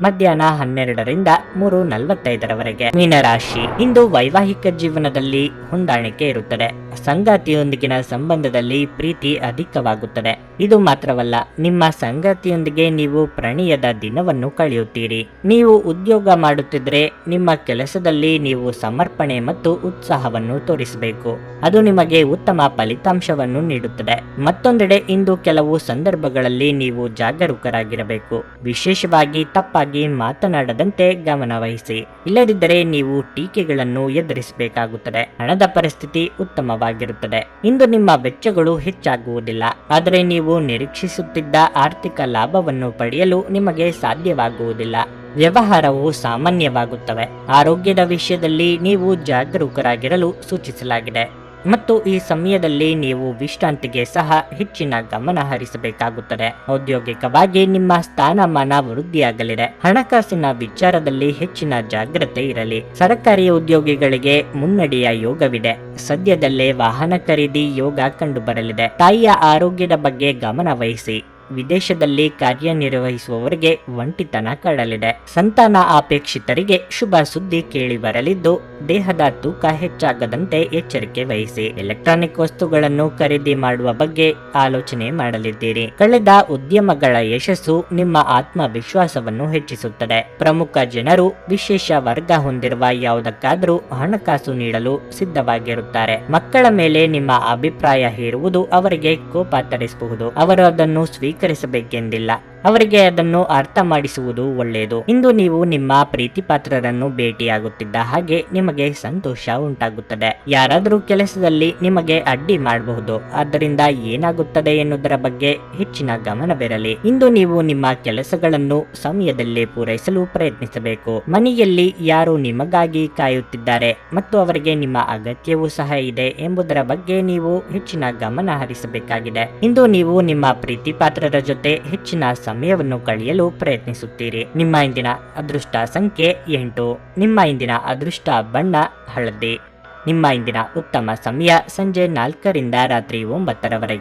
ಮಧ್ಯಾಹ್ನ 12ರಿಂದ 3:45 ಮೀನರಾಶಿ. ಇಂದು ವೈವಾಹಿಕ ಜೀವನದಲ್ಲಿ ಹೊಂದಾಣಿಕೆ ಇರುತ್ತದೆ. ಸಂಗಾತಿಯೊಂದಿಗಿನ ಸಂಬಂಧದಲ್ಲಿ ಪ್ರೀತಿ ಅಧಿಕವಾಗುತ್ತದೆ. ಇದು ಮಾತ್ರವಲ್ಲ, ನಿಮ್ಮ ಸಂಗಾತಿಯೊಂದಿಗೆ ನೀವು ಪ್ರಣಯದ ದಿನವನ್ನು ಕಳೆಯುತ್ತೀರಿ. ನೀವು ಉದ್ಯೋಗ ಮಾಡುತ್ತಿದ್ರೆ ನಿಮ್ಮ ಕೆಲಸದಲ್ಲಿ ನೀವು ಸಮರ್ಪಣೆ ಮತ್ತು ಉತ್ಸಾಹವನ್ನು ತೋರಿಸಬೇಕು. ಅದು ನಿಮಗೆ ಉತ್ತಮ ಫಲಿತಾಂಶವನ್ನು ನೀಡುತ್ತದೆ. ಮತ್ತೊಂದೆಡೆ ಇಂದು ಕೆಲವು ಸಂದರ್ಭಗಳಲ್ಲಿ ನೀವು ಜಾಗರೂಕರಾಗಿರಬೇಕು. ವಿಶೇಷವಾಗಿ ತಪ್ಪಾಗಿ ಮಾತನಾಡದಂತೆ ಗಮನ ವಹಿಸಿ. ಇಲ್ಲದಿದ್ದರೆ ನೀವು ಟೀಕೆಗಳನ್ನು ಎದುರಿಸಬೇಕಾಗುತ್ತದೆ. ಹಣದ ಪರಿಸ್ಥಿತಿ ಉತ್ತಮವಾಗಿರುತ್ತದೆ. ಇಂದು ನಿಮ್ಮ ವೆಚ್ಚಗಳು ಹೆಚ್ಚಾಗುವುದಿಲ್ಲ, ಆದರೆ ನೀವು ನಿರೀಕ್ಷಿಸುತ್ತಿದ್ದ ಆರ್ಥಿಕ ಲಾಭವನ್ನು ಪಡೆಯಲು ನಿಮಗೆ ಸಾಧ್ಯವಾಗುವುದಿಲ್ಲ. ವ್ಯವಹಾರವು ಸಾಮಾನ್ಯವಾಗುತ್ತವೆ. ಆರೋಗ್ಯದ ವಿಷಯದಲ್ಲಿ ನೀವು ಜಾಗರೂಕರಾಗಿರಲು ಸೂಚಿಸಲಾಗಿದೆ ಮತ್ತು ಈ ಸಮಯದಲ್ಲಿ ನೀವು ವಿಶ್ರಾಂತಿಗೆ ಸಹ ಹೆಚ್ಚಿನ ಗಮನ ಹರಿಸಬೇಕಾಗುತ್ತದೆ. ಔದ್ಯೋಗಿಕವಾಗಿ ನಿಮ್ಮ ಸ್ಥಾನಮಾನ ವೃದ್ಧಿಯಾಗಲಿದೆ. ಹಣಕಾಸಿನ ವಿಚಾರದಲ್ಲಿ ಹೆಚ್ಚಿನ ಜಾಗ್ರತೆ ಇರಲಿ. ಸರ್ಕಾರಿ ಉದ್ಯೋಗಿಗಳಿಗೆ ಮುನ್ನಡೆಯ ಯೋಗವಿದೆ. ಸದ್ಯದಲ್ಲೇ ವಾಹನ ಖರೀದಿ ಯೋಗ ಕಂಡುಬರಲಿದೆ. ತಾಯಿಯ ಆರೋಗ್ಯದ ಬಗ್ಗೆ ಗಮನ ವಹಿಸಿ. ವಿದೇಶದಲ್ಲಿ ಕಾರ್ಯನಿರ್ವಹಿಸುವವರಿಗೆ ಒಂಟಿತನ ಕಾಡಲಿದೆ. ಸಂತಾನ ಅಪೇಕ್ಷಿತರಿಗೆ ಶುಭ ಸುದ್ದಿ ಕೇಳಿ ಬರಲಿದ್ದು ದೇಹದ ತೂಕ ಹೆಚ್ಚಾಗದಂತೆ ಎಚ್ಚರಿಕೆ ವಹಿಸಿ. ಎಲೆಕ್ಟ್ರಾನಿಕ್ ವಸ್ತುಗಳನ್ನು ಖರೀದಿ ಮಾಡುವ ಬಗ್ಗೆ ಆಲೋಚನೆ ಮಾಡಲಿದ್ದೀರಿ. ಕಳೆದ ಉದ್ಯಮಗಳ ಯಶಸ್ಸು ನಿಮ್ಮ ಆತ್ಮವಿಶ್ವಾಸವನ್ನು ಹೆಚ್ಚಿಸುತ್ತದೆ. ಪ್ರಮುಖ ಜನರು ವಿಶೇಷ ವರ್ಗ ಹೊಂದಿರುವ ಯಾವುದಕ್ಕಾದರೂ ಹಣಕಾಸು ನೀಡಲು ಸಿದ್ಧವಾಗಿರುತ್ತಾರೆ. ಮಕ್ಕಳ ಮೇಲೆ ನಿಮ್ಮ ಅಭಿಪ್ರಾಯ ಹೇರುವುದು ಅವರಿಗೆ ಕೋಪ ತರಿಸಬಹುದು. ಅವರು ಅದನ್ನು ಸ್ವೀಕರಿಸಬೇಕೆಂದಿಲ್ಲ. ಅವರಿಗೆ ಅದನ್ನು ಅರ್ಥ ಮಾಡಿಸುವುದು ಒಳ್ಳೆಯದು. ಇಂದು ನೀವು ನಿಮ್ಮ ಪ್ರೀತಿ ಪಾತ್ರರನ್ನು ಭೇಟಿಯಾಗುತ್ತಿದ್ದ ಹಾಗೆ ನಿಮಗೆ ಸಂತೋಷ ಉಂಟಾಗುತ್ತದೆ. ಯಾರಾದರೂ ಕೆಲಸದಲ್ಲಿ ನಿಮಗೆ ಅಡ್ಡಿ ಮಾಡಬಹುದು. ಆದ್ದರಿಂದ ಏನಾಗುತ್ತದೆ ಎನ್ನುವುದರ ಬಗ್ಗೆ ಹೆಚ್ಚಿನ ಗಮನವಿರಲಿ. ಇಂದು ನೀವು ನಿಮ್ಮ ಕೆಲಸಗಳನ್ನು ಸಮಯದಲ್ಲೇ ಪೂರೈಸಲು ಪ್ರಯತ್ನಿಸಬೇಕು. ಮನೆಯಲ್ಲಿ ಯಾರು ನಿಮಗಾಗಿ ಕಾಯುತ್ತಿದ್ದಾರೆ ಮತ್ತು ಅವರಿಗೆ ನಿಮ್ಮ ಅಗತ್ಯವೂ ಸಹ ಇದೆ ಎಂಬುದರ ಬಗ್ಗೆ ನೀವು ಹೆಚ್ಚಿನ ಗಮನ ಹರಿಸಬೇಕಾಗಿದೆ. ಇಂದು ನೀವು ನಿಮ್ಮ ಪ್ರೀತಿ ಪಾತ್ರರ ಜೊತೆ ಹೆಚ್ಚಿನ ಸಮಯವನ್ನು ಕಳೆಯಲು ಪ್ರಯತ್ನಿಸುತ್ತೀರಿ. ನಿಮ್ಮ ಇಂದಿನ ಅದೃಷ್ಟ ಸಂಖ್ಯೆ 8. ನಿಮ್ಮ ಇಂದಿನ ಅದೃಷ್ಟ ಬಣ್ಣ ಹಳದಿ. ನಿಮ್ಮ ಇಂದಿನ ಉತ್ತಮ ಸಮಯ ಸಂಜೆ 4ರಿಂದ ರಾತ್ರಿ 9.